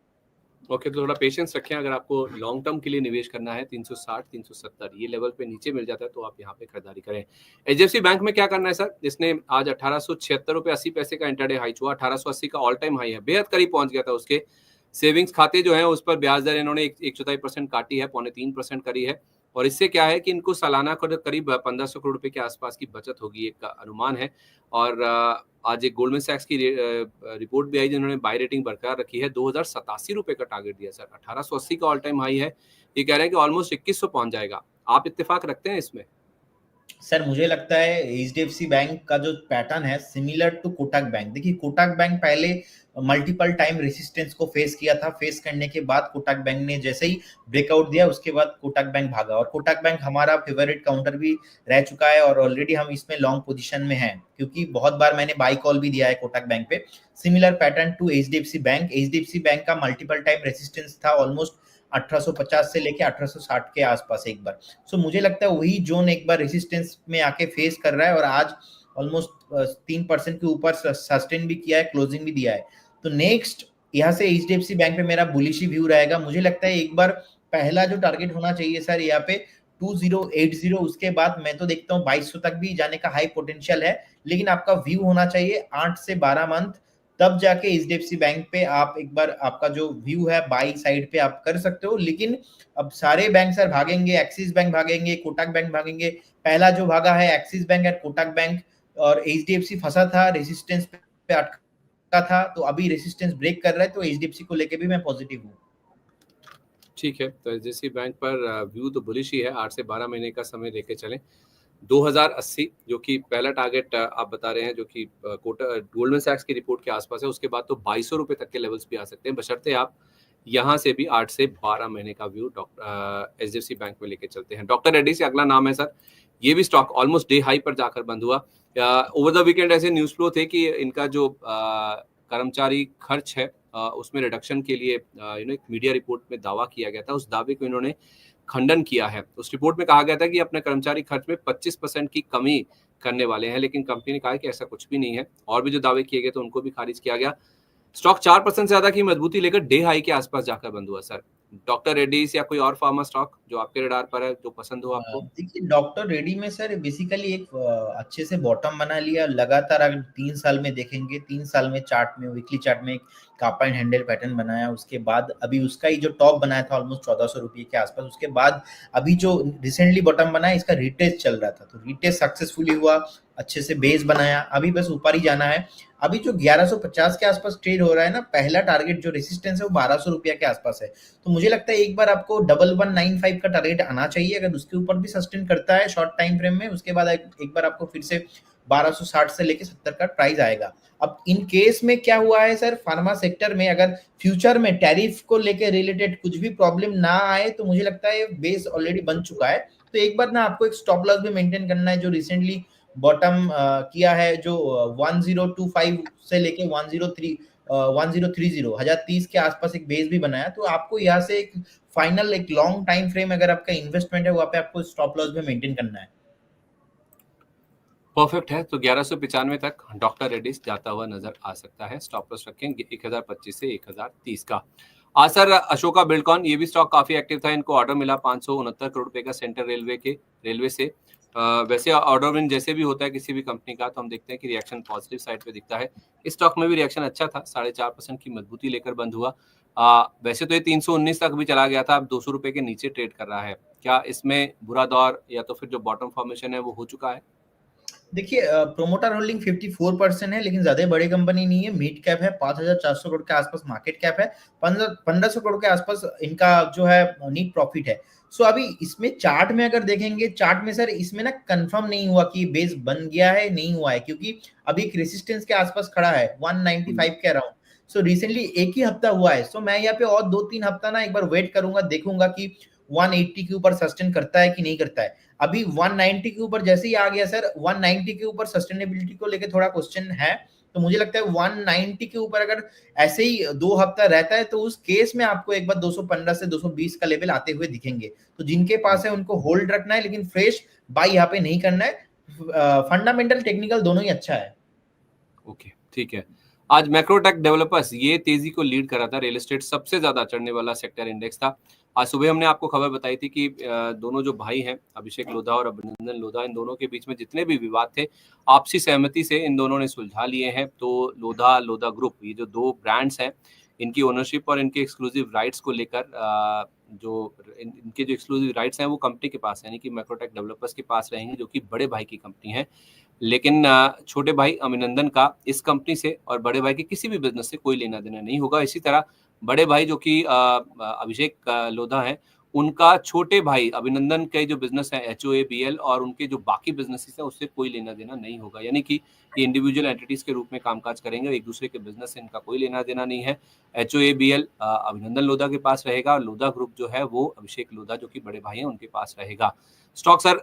ओके, तो थोड़ा पेशेंस रखें। अगर आपको लॉन्ग टर्म के लिए निवेश करना है 360 370 ये लेवल पे नीचे मिल जाता है तो आप यहाँ पे खरीदारी करें। एचडीएफसी बैंक में क्या करना है सर? इसने आज 1876 रुपए 80 पैसे का इंटरडे हाई हुआ, 1880 का ऑल टाइम हाई है, बेहद करीब पहुंच गया था उसके। सेविंग्स खाते जो है उस पर ब्याज दर इन्होंने 1.4% काटी है, 2.25% करी है और इससे क्या है कि इनको सालाना करीब 1500 करोड़ रुपए के आसपास की बचत होगी, एक अनुमान है। और आज एक गोल्डमैन सैक्स की रिपोर्ट भी आई जिन्होंने बाय रेटिंग बरकरार रखी है, 2087 रुपए का टारगेट दिया सर, 1880 का ऑल टाइम हाई है, ये कह रहे हैं कि ऑलमोस्ट 2100 पहुंच जाएगा। आप इत्तेफाक रखते हैं इसमें? सर मुझे लगता है एचडीएफसी बैंक का जो पैटर्न है सिमिलर टू कोटक बैंक। देखिए कोटक बैंक पहले मल्टीपल टाइम रेसिस्टेंस को फेस किया था, फेस करने के बाद कोटक बैंक ने जैसे ही ब्रेकआउट दिया उसके बाद कोटक बैंक भागा, और कोटक बैंक हमारा फेवरेट काउंटर भी रह चुका है और ऑलरेडी हम इसमें लॉन्ग पोजीशन में हैं, क्योंकि बहुत बार मैंने बाई कॉल भी दिया है कोटक बैंक पे। Similar pattern to HDFC bank, HDFC bank का मल्टीपल टाइम रेसिस्टेंस था ऑलमोस्ट 1850 से लेके 1860 के आसपास एक बार। सो मुझे लगता है वही जोन एक बार रेसिस्टेंस में आके फेस कर रहा है और आज ऑलमोस्ट 3% के ऊपर सस्टेन भी किया है, क्लोजिंग भी दिया है। तो नेक्स्ट यहाँ से एचडीएफसी बैंक पे मेरा बुलिश व्यू रहेगा। मुझे लगता है एक बार पहला जो टारगेट होना चाहिए सर यहाँ पे 2080, उसके बाद मैं तो देखता हूँ 2200 तक भी जाने का हाई पोटेंशियल है, लेकिन आपका व्यू होना चाहिए 8 से 12 मंथ, तब जाके एचडीएफसी बैंक पे आप एक बार आपका जो व्यू है बाई साइड पे आप कर सकते हो। लेकिन अब सारे बैंक सर भागेंगे, एक्सिस बैंक भागेंगे, कोटक बैंक भागेंगे। पहला जो भागा है axis bank and Kotak bank, और एचडीएफसी फंसा था, रेसिस्टेंस पे अटका था, तो अभी रेसिस्टेंस ब्रेक कर रहा है, तो एचडीएफसी को लेके भी मैं पॉजिटिव हूँ। ठीक है, तो एचडीएफसी बैंक पर व्यू तो बुलिश ही है, 8 से 12 महीने का समय लेके चलें। 2080 जो कि पहला टारगेट आप बता रहे हैं, जो कि गोल्डमैन सैक्स की रिपोर्ट के आसपास है, उसके बाद तो 2200 रुपए तक के लेवल्स भी आ सकते हैं, बशर्ते आप यहाँ से भी 8 से 12 महीने का व्यू एचडीएफसी बैंक में लेके चलते हैं। डॉक्टर रेड्डी से अगला नाम है सर, ये भी स्टॉक ऑलमोस्ट डे हाई पर जाकर बंद हुआ। ओवर द वीकेंड ऐसे न्यूज फ्लो थे कि इनका जो कर्मचारी खर्च है उसमें रिडक्शन के लिए एक मीडिया रिपोर्ट में दावा किया गया था, उस दावे को इन्होंने खंडन किया है। उस रिपोर्ट में कहा गया था कि अपने कर्मचारी खर्च में 25% की कमी करने वाले हैं, लेकिन कंपनी ने कहा कि ऐसा कुछ भी नहीं है, और भी जो दावे किए गए तो उनको भी खारिज किया गया। स्टॉक 4% से ज्यादा की मजबूती लेकर डे हाई के आसपास जाकर बंद हुआ सर। डॉक्टर रेड्डीज या कोई और फार्मा स्टॉक जो आपके रडार पर है, जो पसंद हो आपको? देखिए डॉक्टर रेड्डी में सर बेसिकली एक अच्छे से बॉटम बना लिया लगातार। अगर 3 साल में देखेंगे, 3 साल में चार्ट में, वीकली चार्ट में एक कापा एंड हैंडल पैटर्न बनाया। उसके बाद अभी उसका ही जो टॉप बनाया था ऑलमोस्ट 1400 रुपये के आसपास, उसके बाद अभी जो रिसेंटली बॉटम बनाया इसका रिटेस्ट चल रहा था, तो रिटेस्ट सक्सेसफुली हुआ, अच्छे से बेस बनाया, अभी बस ऊपर ही जाना है। अभी जो 1150 के आसपास ट्रेड हो रहा है ना, पहला टारगेट जो रेसिस्टेंस है वो 1200 रुपया के आसपास है। तो मुझे लगता है एक बार आपको 1195 का टारगेट आना चाहिए। अगर उसके ऊपर भी सस्टेन करता है शॉर्ट टाइम फ्रेम में, उसके बाद एक बार आपको फिर से 1260 से लेके 70 का प्राइस आएगा। अब इन केस में क्या हुआ है सर, फार्मा सेक्टर में अगर फ्यूचर में टैरिफ को लेके रिलेटेड कुछ भी प्रॉब्लम ना आए, तो मुझे लगता है बेस ऑलरेडी बन चुका है। तो एक बार ना आपको एक स्टॉप लॉस भी मेंटेन करना है, जो रिसेंटली बॉटम किया है, जो 1025 से लेके 1030 1030 के आसपास एक बेस भी बनाया। तो आपको यहाँ से एक फाइनल एक लॉन्ग टाइम फ्रेम अगर आपका इन्वेस्टमेंट है, वहां पे आपको स्टॉप लॉस भी मेंटेन करना है। परफेक्ट है। तो 1195 तक डॉक्टर रेड्डीज जाता हुआ नजर आ सकता है। स्टॉप लॉस रखेंगे 1025 से 1030 का। आज सर अशोका बिल्डकॉन, ये भी स्टॉक काफी एक्टिव था। इनको ऑर्डर मिला 569 करोड़ रुपए का सेंट्रल रेलवे से। वैसे ऑर्डर विन जैसे भी होता है किसी भी कंपनी का, तो हम देखते हैं कि रिएक्शन पॉजिटिव साइड पे दिखता है। इस स्टॉक में भी रिएक्शन अच्छा था, 4.5% की मजबूती लेकर बंद हुआ। वैसे तो ये 319 तक भी चला गया था, अब 200 रुपए के नीचे ट्रेड कर रहा है। क्या इसमें बुरा दौर या तो फिर जो बॉटम फॉर्मेशन है वो हो चुका है? देखिए प्रोमोटर होल्डिंग 54% है, लेकिन ज्यादा बड़ी कंपनी नहीं है, मिड कैप है, 5400 करोड़ के आसपास मार्केट कैप है, 1500 करोड़ के आसपास इनका जो है नीट प्रॉफिट है। सो अभी इसमें चार्ट में अगर देखेंगे, चार्ट में सर इसमें ना कंफर्म नहीं हुआ कि बेस बन गया है नहीं हुआ है, क्योंकि अभी एक रेसिस्टेंस के आसपास खड़ा है 195 के अराउंड। सो रिसेंटली एक ही हफ्ता हुआ है, सो मैं यहाँ पे और 2-3 हफ्ता ना एक बार वेट करूंगा, देखूंगा कि 180 के ऊपर सस्टेन करता है कि नहीं करता है। अभी 190 के ऊपर जैसे ही आ गया सर, 190 के ऊपर सस्टेनेबिलिटी को लेकर थोड़ा क्वेश्चन है। तो मुझे लगता है 190 के ऊपर अगर ऐसे ही 2 हफ्ता रहता है, तो उस केस में आपको एक बार 215 से 220 का लेवल आते हुए दिखेंगे। तो जिनके पास है उनको होल्ड रखना है, लेकिन फ्रेश बाई यहाँ पे नहीं करना है। फंडामेंटल टेक्निकल दोनों ही अच्छा है। ओके, ठीक है। आज मैक्रोटेक डेवलपर्स ये तेजी को लीड कर रहा था। रियल एस्टेट सबसे ज्यादा चढ़ने वाला सेक्टर इंडेक्स था। आज सुबह हमने आपको खबर बताई थी कि दोनों जो भाई हैं, अभिषेक लोधा और अभिनंदन लोधा, इन दोनों के बीच में जितने भी विवाद थे, आपसी सहमति से इन दोनों ने सुलझा लिए हैं। तो लोधा ग्रुप, ये जो दो ब्रांड्स हैं, इनकी ओनरशिप और इनके एक्सक्लूसिव राइट्स को लेकर इनके जो एक्सक्लूसिव राइट्स हैं वो कंपनी के पास है, यानी कि मैक्रोटेक डेवलपर्स के पास रहेंगे, जो कि बड़े भाई की कंपनी है। लेकिन छोटे भाई अभिनंदन का इस कंपनी से और बड़े भाई के किसी भी बिजनेस से कोई लेना देना नहीं होगा। इसी तरह बड़े भाई जो कि अभिषेक लोधा है, उनका छोटे भाई अभिनंदन के जो बिजनेस है HOABL और उनके जो बाकी बिजनेसेस है उससे कोई लेना देना नहीं होगा। यानी कि ये इंडिविजुअल एंटिटीज के रूप में कामकाज करेंगे, एक दूसरे के बिजनेस से इनका कोई लेना देना नहीं है। HOABL अभिनंदन लोधा के पास रहेगा और लोधा ग्रुप जो है वो अभिषेक लोधा जो कि बड़े भाई हैं उनके पास रहेगा। स्टॉक सर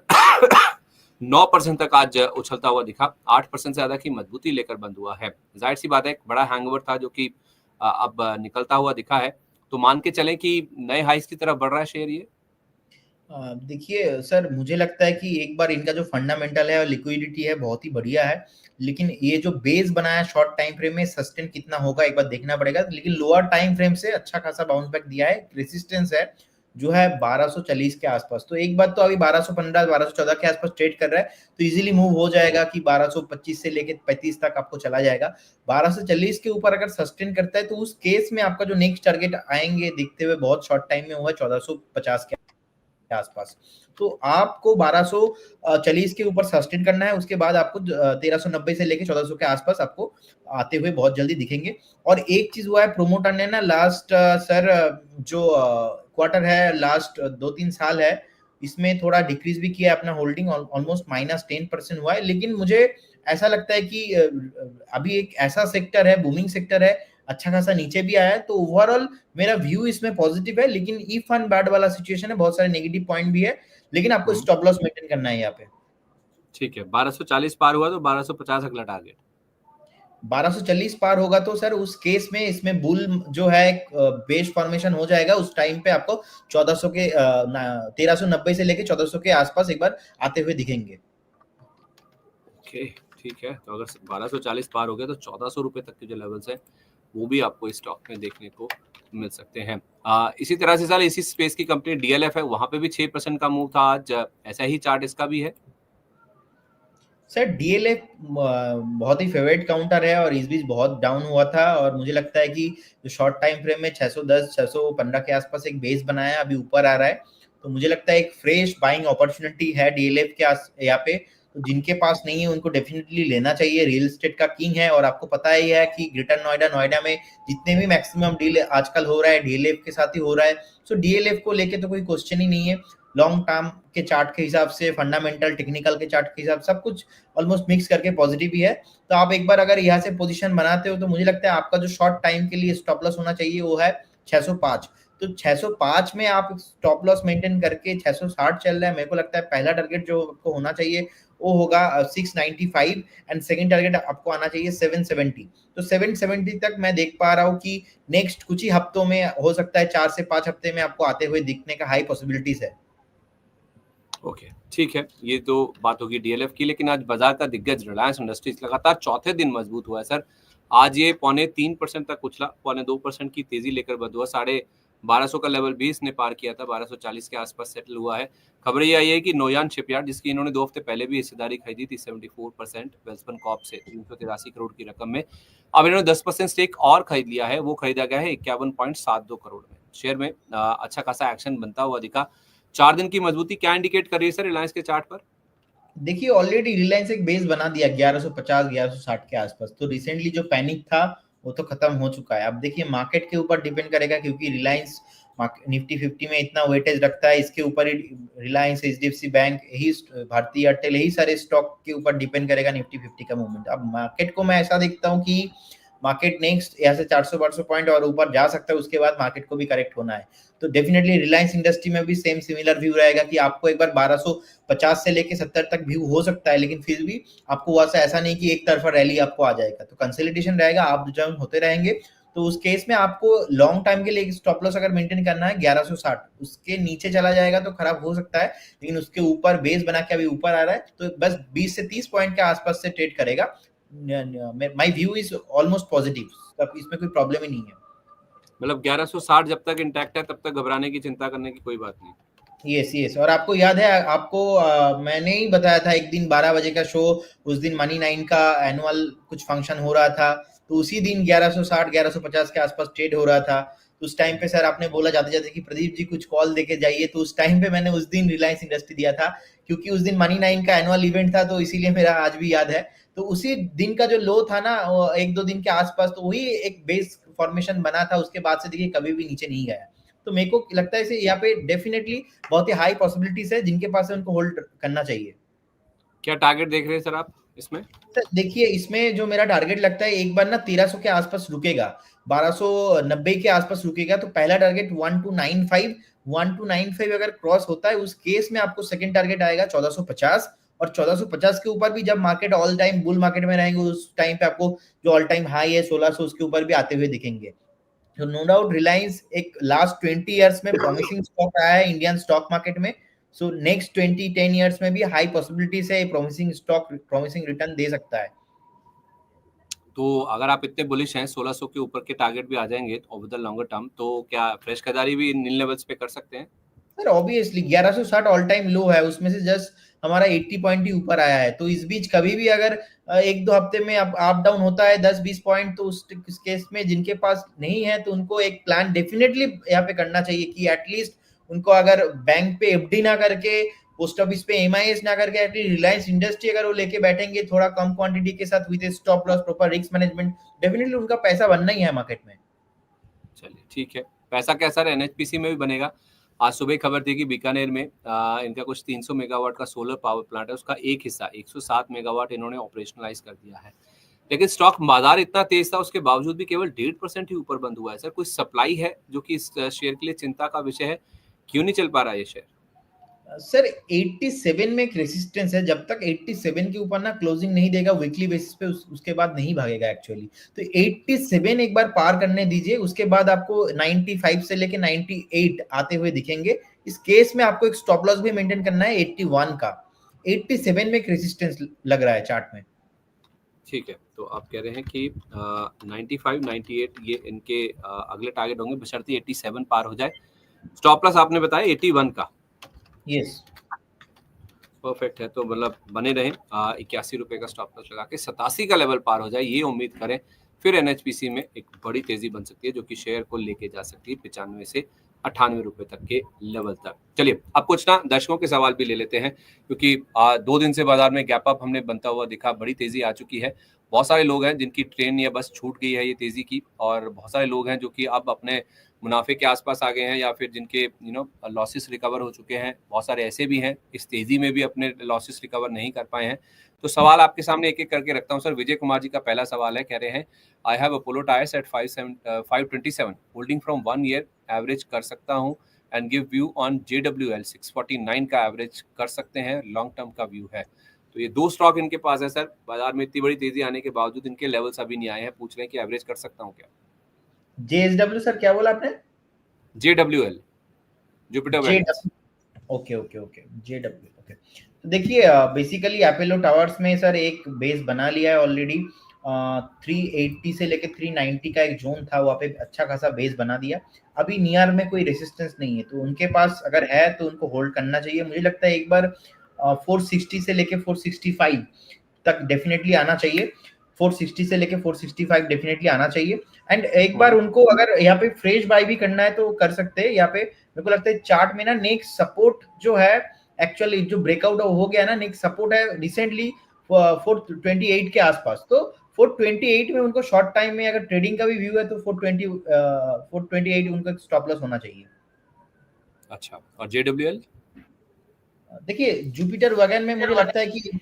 9% तक आज उछलता हुआ दिखा, 8% से ज्यादा की मजबूती लेकर बंद हुआ है। जाहिर सी बात है, एक बड़ा हैंगओवर था जो कि अब निकलता हुआ दिखा है। तो मान के चलें कि नए हाइस की तरफ बढ़ रहा है शेयर ये? देखिए सर, मुझे लगता है कि एक बार इनका जो फंडामेंटल है और लिक्विडिटी है बहुत ही बढ़िया है, लेकिन ये जो बेस बनाया शॉर्ट टाइम फ्रेम में सस्टेन कितना होगा एक बार देखना पड़ेगा। लेकिन लोअर टाइम फ्रेम से अच्छा खासा बाउंस बैक दिया है, रेसिस्टेंस है जो है 1240 के आसपास। तो एक बार तो अभी 1215 1214 के आसपास ट्रेड कर रहा है, तो इजीली मूव हो जाएगा कि 1225 से लेके 35 तक आपको चला जाएगा। 1240 के ऊपर अगर सस्टेन करता है, तो उस केस में आपका जो नेक्स्ट टारगेट आएंगे दिखते हुए बहुत शॉर्ट टाइम में हुआ 1450 के आसपास। तो आपको 1240 के ऊपर सस्टेन करना है, उसके बाद आपको 1390 से लेके 1400 के आसपास आपको आते हुए बहुत जल्दी दिखेंगे। और एक चीज हुआ है, प्रोमोटर ने ना लास्ट सर जो क्वार्टर है, लास्ट 2-3 साल है, इसमें थोड़ा डिक्रीज भी किया अपना होल्डिंग, ऑलमोस्ट -10% हुआ है। लेकिन मुझे ऐसा लगता है कि अभी एक ऐसा सेक्टर है, बूमिंग सेक्टर है, अच्छा खासा नीचे भी आया है, तो ओवरऑल मेरा व्यू इसमें पॉजिटिव है। लेकिन इफ एंड बैड वाला सिचुएशन है, बहुत सारे नेगेटिव पॉइंट भी है, लेकिन आपको स्टॉप लॉस मेंटेन करना है यहाँ पे। ठीक है, 1240 पार हुआ तो 1250 अगला टारगेट। 1240 पार होगा तो सर उस केस में इसमें बुल जो है बेस फॉर्मेशन हो जाएगा, उस टाइम पे आपको 1400 के 1390 से लेके 1400 के आसपास एक बार आते हुए दिखेंगे। ओके, ठीक है। तो अगर 1240 पार हो गया तो 1400 रुपए तक के जो लेवल्स है वो भी आपको इस स्टॉक में देखने को मिल सकते हैं। इसी तरह से सर इसी स्पेस की कंपनी डीएलएफ है, वहां पे भी 6% का मूव था आज, ऐसा ही चार्ट इसका भी है। सर डीएलएफ बहुत ही फेवरेट काउंटर है और इस बीच बहुत डाउन हुआ था, और मुझे लगता है कि जो शॉर्ट टाइम फ्रेम में 610 615 के आसपास एक बेस बनाया है, अभी ऊपर आ रहा है, तो मुझे लगता है एक फ्रेश बाइंग अपॉर्चुनिटी है डीएलएफ के यहाँ पे। तो जिनके पास नहीं है उनको डेफिनेटली लेना चाहिए, रियल एस्टेट का किंग है, और आपको पता ही है कि ग्रेटर नोएडा नोएडा में जितने भी मैक्सिमम डील आजकल हो रहा है डीएलएफ के साथ ही हो रहा है। सो डीएलएफ को लेके तो कोई क्वेश्चन ही नहीं है। लॉन्ग टर्म के चार्ट के हिसाब से, फंडामेंटल टेक्निकल के चार्ट के हिसाब से सब कुछ ऑलमोस्ट मिक्स करके पॉजिटिव ही है। तो आप एक बार अगर यहाँ से पोजीशन बनाते हो तो मुझे लगता है आपका जो शॉर्ट टाइम के लिए स्टॉप लॉस होना चाहिए वो है 605। तो 605 में आप स्टॉप लॉस मेंटेन करके 660 चल रहा है, मेरे को लगता है पहला टारगेट जो आपको होना चाहिए वो होगा 695, एंड सेकंड टारगेट आपको आना चाहिए 770। तो 770 तक मैं देख पा रहा हूँ कि नेक्स्ट कुछ ही हफ्तों में हो सकता है, 4 से 5 हफ्ते में आपको आते हुए दिखने का हाई पॉसिबिलिटीज है। ओके ठीक है, ये तो बात होगी डीएलएफ की, लेकिन आज बाजार का दिग्गज रिलायंस इंडस्ट्रीज लगातार चौथे दिन मजबूत हुआ है सर। आज ये 0.3% तक उछला, 0.2% की तेजी लेकर बंद हुआ, 1250 का लेवल भी इसने पार किया था, 1240 के आसपास सेटल हुआ है। खबर ये आई है कि नोयान शिपयार्ड, जिसकी इन्होंने 2 हफ्ते पहले भी हिस्सेदारी खरीदी थी 74% वेल्सपन कॉर्प से 383 करोड़ की रकम में, अब इन्होंने 10% स्टेक और खरीद लिया है। वो खरीदा गया है 51.72 करोड़ में। शेयर में अच्छा खासा एक्शन बनता हुआ दिखा। 4 दिन की मजबूती क्या इंडिकेट कर रही है सर रिलायंस के चार्ट पर? देखिए ऑलरेडी रिलायंस एक बेस बना दिया 1150 1160 के आसपास, तो रिसेंटली जो पैनिक था वो तो खत्म हो चुका है। अब देखिए मार्केट के ऊपर डिपेंड करेगा, क्योंकि रिलायंस निफ्टी 50 में इतना वेटेज रखता है, इसके ऊपर ही रिलायंस, एचडीएफसी बैंक, यही भारतीय एयरटेल, यही सारे स्टॉक के ऊपर डिपेंड करेगा निफ्टी 50 का मूवमेंट। अब मार्केट को मैं ऐसा देखता हूँ कि मार्केट नेक्स्ट यहाँ से 400-500 पॉइंट और ऊपर जा सकता है, उसके बाद मार्केट को भी करेक्ट होना है। तो डेफिनेटली रिलायंस इंडस्ट्री में भी सेम सिमिलर व्यू रहेगा कि आपको एक बार 1250 से लेके 70 तक व्यू हो सकता है, लेकिन फिर भी आपको वहां से ऐसा नहीं कि एक तरफा रैली आपको आ जाएगा, तो कंसोलिडेशन रहेगा, आप डाउन होते रहेंगे। तो उस केस में आपको लॉन्ग टाइम के लिए स्टॉप लॉस अगर मेंटेन करना है 1160, उसके नीचे चला जाएगा तो खराब हो सकता है, लेकिन उसके ऊपर बेस बना के अभी ऊपर आ रहा है, तो बस 20 से 30 पॉइंट के आसपास से ट्रेड करेगा। My view is almost positive, तब इसमें कोई प्रॉब्लम ही नहीं है। मतलब 1160 जब तक इंटैक्ट है तब तक घबराने की, चिंता करने की कोई बात नहीं। यस यस, और आपको याद है, आपको मैंने ही बताया था एक दिन 12 बजे का शो, उस दिन मनी 9 का एनुअल कुछ फंक्शन हो रहा था, तो उसी दिन 1160 1150 के आसपास ट्रेड हो रहा था। तो उस टाइम पे सर आपने बोला जाते जाते कि प्रदीप जी कुछ कॉल देके जाइए, तो उस टाइम पे मैंने उस दिन रिलायंस इंडस्ट्री दिया था, क्योंकि उस दिन मनी 9 का एनुअल इवेंट था, तो इसीलिए मेरा आज भी याद है। तो उसी दिन का जो लो था ना, एक दो दिन के आसपास, तो वही एक बेस फॉर्मेशन बना था, उसके बाद से देखिए कभी भी नीचे नहीं गया। तो मेरे को लगता है इसे यहाँ पे डेफिनेटली बहुत ही हाई पॉसिबिलिटीज है, जिनके पास है उनको होल्ड करना चाहिए। क्या टारगेट देख रहे हैं सर आप इसमें? तो देखिए इसमें जो मेरा टारगेट लगता है, एक बार ना 1300 के आसपास रुकेगा, 1290 के आसपास रुकेगा, तो पहला टारगेट 1295 अगर क्रॉस होता है, उस केस में आपको सेकंड टारगेट आएगा 1450, और 1450 के ऊपर भी जब market all time bull market में रहेंगे, उस टाइम पे आपको जो ऑल टाइम हाई है 1600, उसके ऊपर भी आते हुए दिखेंगे। तो नो डाउट रिलायंस एक लास्ट 20 इयर्स में प्रॉमिसिंग स्टॉक आया है इंडियन स्टॉक मार्केट में। सो नेक्स्ट 10 इयर्स में भी हाई पॉसिबिलिटीज है, प्रॉमिसिंग स्टॉक प्रॉमिसिंग रिटर्न दे सकता है। तो अगर आप इतने बुलिश हैं, 1600 के ऊपर के टारगेट भी आ जाएंगे ओवर द लॉन्गर टर्म, तो क्या फ्रेश खरीदारी भी इन लेवल्स पे कर सकते हैं? सर ऑब्वियसली 1160 ऑल टाइम लो है, उसमें से जस्ट हमारा 80 पॉइंट ही ऊपर आया है, तो इस बीच कभी भी अगर एक दो हफ्ते में अप डाउन होता है 10-20 पॉइंट, तो उस केस में जिनके पास नहीं है तो उनको एक प्लान डेफिनेटली यहाँ पे करना चाहिए कि एटलीस्ट उनको अगर बैंक पे एफडी ना करके, पोस्ट ऑफिस पे एमआईएस ना करके, एटलीस्ट रिलायंस इंडस्ट्री अगर वो लेके बैठेंगे थोड़ा कम क्वांटिटी के साथ with stop loss, proper risk management, definitely उनका पैसा बनना ही है मार्केट में। चलिए ठीक है, पैसा कैसा है एनएचपीसी में भी बनेगा। आज सुबह खबर थी कि बीकानेर में इनका कुछ 300 मेगावाट का सोलर पावर प्लांट है, उसका एक हिस्सा 107 मेगावाट इन्होंने ऑपरेशनलाइज कर दिया है। लेकिन स्टॉक बाजार इतना तेज था, उसके बावजूद भी केवल 1.5% ही ऊपर बंद हुआ है। सर कोई सप्लाई है जो कि इस शेयर के लिए चिंता का विषय है? क्यों नहीं चल पा रहा ये शेयर? सर 87 में एक रेसिस्टेंस है, जब तक 87 के ऊपर ना क्लोजिंग नहीं देगा वीकली बेसिस पे, उसके बाद नहीं भागेगा एक्चुअली। तो 87 एक बार पार करने दीजिए, उसके बाद आपको 95 से लेके 98 आते हुए दिखेंगे। इस केस में आपको एक स्टॉप लॉस भी मेंटेन करना है 81 का। 87 में एक रेसिस्टेंस लग रहा है चार्ट में। ठीक है, तो आप कह रहे हैं कि 95, 98 ये इनके अगले टारगेट होंगे बशर्ते 87 पार हो जाए। स्टॉप लॉस आपने बताया 81 का। यस, परफेक्ट है, तो मतलब बने रहें 81 रुपए का स्टॉप लॉस लगा के 87 का लेवल पार हो जाए, ये उम्मीद करें। फिर एनएचपीसी में एक बड़ी तेजी बन सकती है जो कि शेयर को लेके जा सकती है 95 से 98 रुपए तक के लेवल तक। चलिए अब कुछ ना दर्शकों के सवाल भी ले लेते हैं, क्योंकि 2 दिन से बाजार में गैप अप हमने बनता हुआ दिखा, बड़ी तेजी आ चुकी है। बहुत सारे लोग हैं जिनकी ट्रेन या बस छूट गई है ये तेजी की, और बहुत सारे लोग हैं जो कि अब अपने मुनाफे के आसपास आ गए हैं, या फिर जिनके लॉसेस रिकवर हो चुके हैं। बहुत सारे ऐसे भी हैं इस तेजी में भी अपने लॉसेस रिकवर नहीं कर पाए हैं। तो सवाल आपके सामने एक एक करके रखता हूं सर। विजय कुमार जी का पहला सवाल है, कह रहे हैं I have Apollo tyres eight 527 holding from 1 year, average कर सकता हूं and give view on JWL 649 का एवरेज कर सकते हैं, लॉन्ग टर्म का व्यू है। तो ये 2 स्टॉक इनके पास है सर। बाजार में इतनी बड़ी तेजी आने के बावजूद इनके लेवल्स अभी नहीं आए हैं, पूछ रहे हैं कि एवरेज कर सकता हूं क्या। JSW सर क्या बोला आपने? JWL, Jupiter wealth. Okay okay okay, JW okay. तो देखिए बेसिकली अपोलो टावर्स में सर एक बेस बना लिया है ऑलरेडी। 380 से लेके 390 का एक जोन था, वहाँ पे अच्छा खासा बेस बना दिया। अभी नियर में कोई रेसिस्टेंस नहीं है, तो उनके पास अगर है तो उनको होल्ड करना चाहिए। मुझे लगता है एक बार 460 से लेके 465 तक डेफिनेटली आना चाहिए। 460 से लेके 465 डेफिनेटली आना चाहिए। एंड एक बार उनको अगर यहाँ पे फ्रेश बाय भी करना है तो कर सकते हैं। यहाँ पे मेरे को लगता है चार्ट में ना नेक्स्ट सपोर्ट जो है, एक्चुअली जो ब्रेकआउट हो गया ना, नेक्स्ट सपोर्ट है रिसेंटली 428 के आसपास। तो 428 में उनको शॉर्ट टाइम में अगर ट्रेडिंग का भी व्यू है तो 428 उनका स्टॉप लॉस होना चाहिए। अच्छा, और JWL? देखिए जुपिटर वैगन में मुझे लगता है कि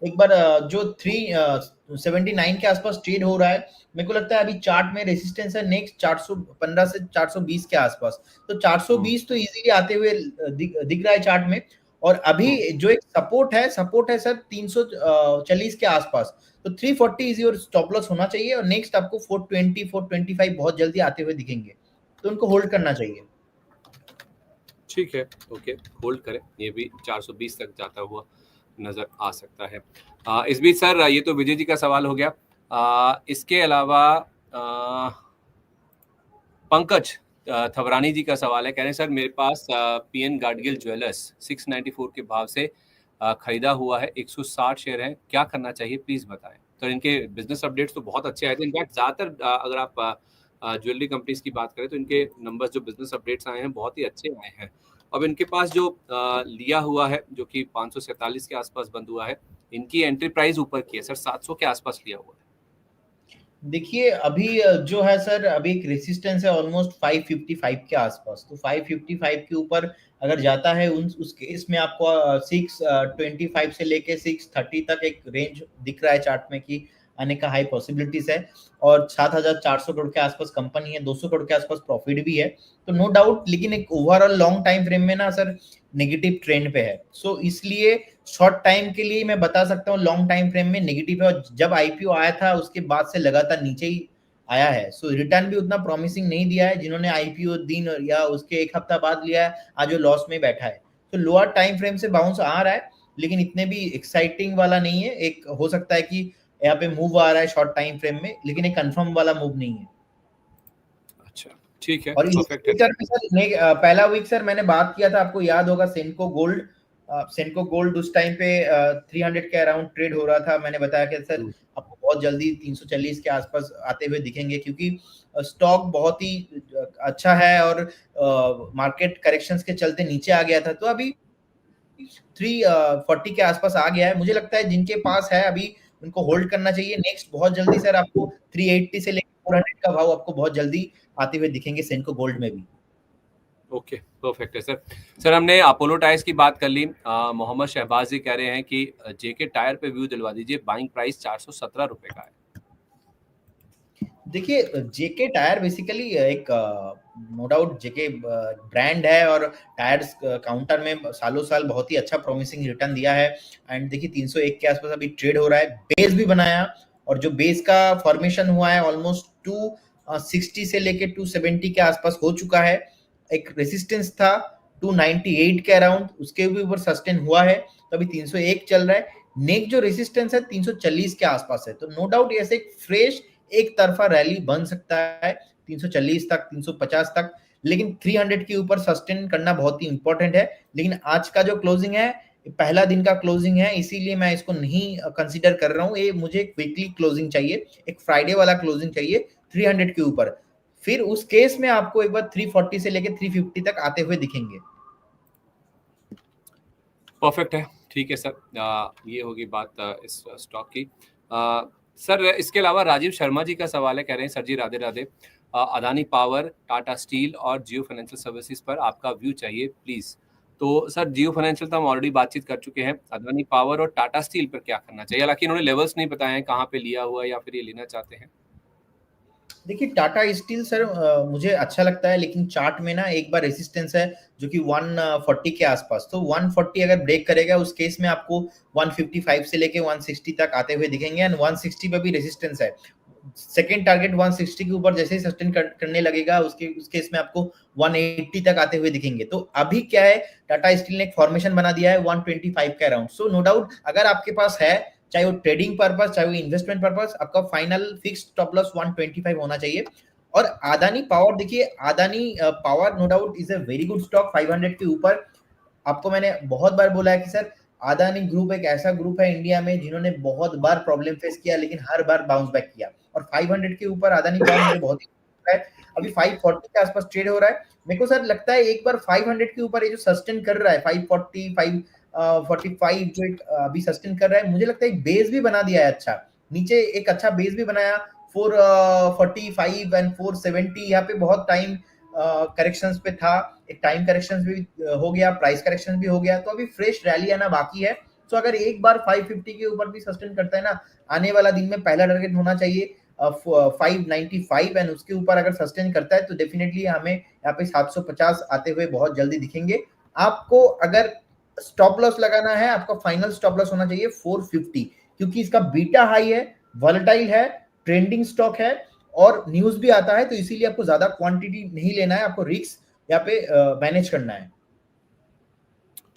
एक बार जो 379 के आसपास ट्रेड हो रहा है, मेरे को लगता है अभी चार्ट में रेसिस्टेंस है नेक्स्ट 415 से 420 के आसपास। तो 420 तो इजीली आते हुए दिख रहा है चार्ट में। और अभी जो एक सपोर्ट है सर 340 के आसपास। तो 340 इज योर स्टॉप लॉस होना चाहिए, और नेक्स्ट आपको 420 425 बहुत जल्दी आते हुए दिखेंगे, तो उनको होल्ड करना चाहिए। ठीक है, ओके, होल्ड करें। ये भी 420 तक जाता हुआ नजर आ सकता है। इस बीच सर ये तो विजय जी का सवाल हो गया। इसके अलावा पंकज थवरानी जी का सवाल है, कह रहे हैं सर मेरे पास PN गाडगिल ज्वेलर्स 694 के भाव से खरीदा हुआ है, 160 शेयर है, क्या करना चाहिए प्लीज बताएं। तो इनके बिजनेस अपडेट्स तो बहुत अच्छे आए थे। इनफैक्ट ज्यादातर अगर आप ज्वेलरी कंपनीज की बात करें तो इनके नंबर्स जो बिजनेस अपडेट्स आए हैं बहुत ही अच्छे आए हैं। अब इनके पास जो लिया हुआ है जो कि 547 के आसपास बंद हुआ है, इनकी एंट्री प्राइस ऊपर की है सर, 700 के आसपास लिया हुआ है। देखिए अभी जो है सर, अभी एक रेसिस्टेंस है ऑलमोस्ट 555 के आसपास। तो 555 के ऊपर अगर जाता है उस केस में आपको 625 से लेके 630 तक एक रेंज दिख रहा है चार्ट में कि आने का हाई पॉसिबिलिटीज है। और 7,400 करोड़ के आसपास कंपनी है, 200 करोड़ के आसपास प्रॉफिट भी है। तो नो डाउट, लेकिन एक ओवरऑल लॉन्ग टाइम फ्रेम में ना सर नेगेटिव ट्रेंड पे है। सो इसलिए शॉर्ट टाइम के लिए मैं बता सकता हूँ लॉन्ग टाइम फ्रेम में नेगेटिव है। और जब आईपीओ आया था उसके बाद से लगातार नीचे ही आया है। सो रिटर्न भी उतना प्रॉमिसिंग नहीं दिया है। जिन्होंने आईपीओ दिन या उसके एक हफ्ता बाद लिया है, आज वो लॉस में बैठा है। तो लोअर टाइम फ्रेम से बाउंस आ रहा है, लेकिन इतने भी एक्साइटिंग वाला नहीं है। एक हो सकता है कि यहाँ पे मूव आ रहा है शॉर्ट टाइम फ्रेम में, लेकिन एक कंफर्म वाला मूव नहीं है। अच्छा, ठीक है, और इस परफेक्ट है। सर पहला वीक सर मैंने बात किया था, आपको याद होगा, सेनको गोल्ड उस टाइम पे 300 के अराउंड ट्रेड हो रहा था। मैंने बताया कि सर आपको बहुत जल्दी 340 के आसपास आते हुए दिखेंगे, क्योंकि स्टॉक बहुत ही अच्छा है और मार्केट करेक्शंस के चलते नीचे आ गया था। तो अभी 340 के आसपास आ गया है। मुझे लगता है जिनके पास है अभी उनको होल्ड करना चाहिए। नेक्स्ट बहुत जल्दी सर आपको 380 से लेकर 400 का भाव आपको बहुत जल्दी आते हुए दिखेंगे सेनको गोल्ड में भी। ओके, परफेक्ट है सर। सर हमने अपोलो टायर्स की बात कर ली। मोहम्मद शहबाज जी कह रहे हैं कि जेके टायर पे व्यू दिलवा दीजिए, बाइंग प्राइस 417 रुपए का है। देखिए जेके टायर बेसिकली एक नो डाउट जेके ब्रांड है, और टायर्स काउंटर में सालों साल बहुत ही अच्छा प्रॉमिसिंग रिटर्न दिया है। एंड देखिए 301 के आसपास अभी ट्रेड हो रहा है, बेस भी बनाया, और जो बेस का फॉर्मेशन हुआ है ऑलमोस्ट 260 से लेके 270 के आसपास हो चुका है। एक रेसिस्टेंस था 298 के अराउंड, उसके भी ऊपर सस्टेन हुआ है। तो अभी 301 चल रहा है। नेक्स्ट जो रेजिस्टेंस है 340 के आसपास है, तो नो डाउट ऐसे एक फ्रेश एक तरफा रैली बन सकता है 340 तक, 350 तक, लेकिन 300 के ऊपर सस्टेन करना बहुत ही इंपॉर्टेंट है। लेकिन आज का जो क्लोजिंग है, पहला दिन का क्लोजिंग है, इसीलिए मैं इसको नहीं कंसीडर कर रहा हूँ। ये मुझे एक वीकली क्लोजिंग चाहिए, एक फ्राइडे वाला क्लोजिंग चाहिए 300 के ऊपर। फिर उस केस में आपको एक बार 340 से लेकर 350 तक आते हुए दिखेंगे। परफेक्ट है, ठीक है सर। ये होगी बात इस स्टॉक की। सर इसके अलावा राजीव शर्मा जी का सवाल है, कह रहे हैं सर जी राधे राधे, अदानी पावर, टाटा स्टील और जियो फाइनेंशियल सर्विसेज पर आपका व्यू चाहिए प्लीज। तो सर जियो फाइनेंशियल तो हम ऑलरेडी बातचीत कर चुके हैं, अदानी पावर और टाटा स्टील पर क्या करना चाहिए, हालांकि इन्होंने लेवल्स नहीं बताए हैं कहाँ पे लिया हुआ या फिर ये लेना चाहते हैं। देखिए टाटा स्टील सर मुझे अच्छा लगता है, लेकिन चार्ट में ना एक बार रेजिस्टेंस है जो कि 140 के आसपास, तो 140 अगर ब्रेक करेगा उस केस में आपको 155 से लेके 160 तक आते हुए दिखेंगे, एंड 160 पे भी रेजिस्टेंस है। सेकंड टारगेट 160 के ऊपर जैसे ही सस्टेन करने लगेगा उस केस में आपको 180 तक आते हुए दिखेंगे। तो अभी क्या है, टाटा स्टील ने एक फॉर्मेशन बना दिया है 125 के अराउंड। सो नो डाउट अगर आपके पास है, चाहे वो ट्रेडिंग पर्पस चाहे वो इन्वेस्टमेंट पर्पस, आपका फाइनल फिक्स स्टॉप लॉस 125 होना चाहिए। और अदानी पावर, देखिए Adani power no doubt is a very good stock 500 के ऊपर। आपको मैंने बहुत बार बोला है कि सर अदानी ग्रुप एक ऐसा ग्रुप है इंडिया में जिन्होंने बहुत बार प्रॉब्लम फेस किया लेकिन हर बार बाउंस बैक किया, और 500 के ऊपर अदानी पावर मुझे बहुत ही है। अभी 540 के आसपास ट्रेड हो रहा है। मेरे को सर लगता है एक बार 500 के ऊपर ये जो सस्टेन कर रहा है 540 545 जो एक अभी सस्टेन कर रहा है, मुझे लगता है एक बेस भी बना दिया है अच्छा, नीचे एक अच्छा बेस भी बनाया 445 एंड 470। यहाँ पे बहुत टाइम करेक्शंस पे था, एक टाइम करेक्शन भी हो गया, प्राइस करेक्शन भी हो गया, तो अभी फ्रेश रैली आना बाकी है। तो अगर एक बार 550 के ऊपर भी सस्टेन करता है ना, आने वाला दिन में पहला टारगेट होना चाहिए 595, एंड उसके ऊपर अगर सस्टेन करता है तो डेफिनेटली हमें यहाँ पे 750 आते हुए बहुत जल्दी दिखेंगे। आपको अगर स्टॉप लॉस लगाना है, आपका फाइनल स्टॉप लॉस होना चाहिए 450, क्योंकि इसका बीटा हाई है, वॉलेटाइल है, ट्रेंडिंग स्टॉक है और न्यूज भी आता है, तो इसीलिए आपको ज्यादा क्वांटिटी नहीं लेना है, आपको रिस्क यहाँ पे मैनेज करना है।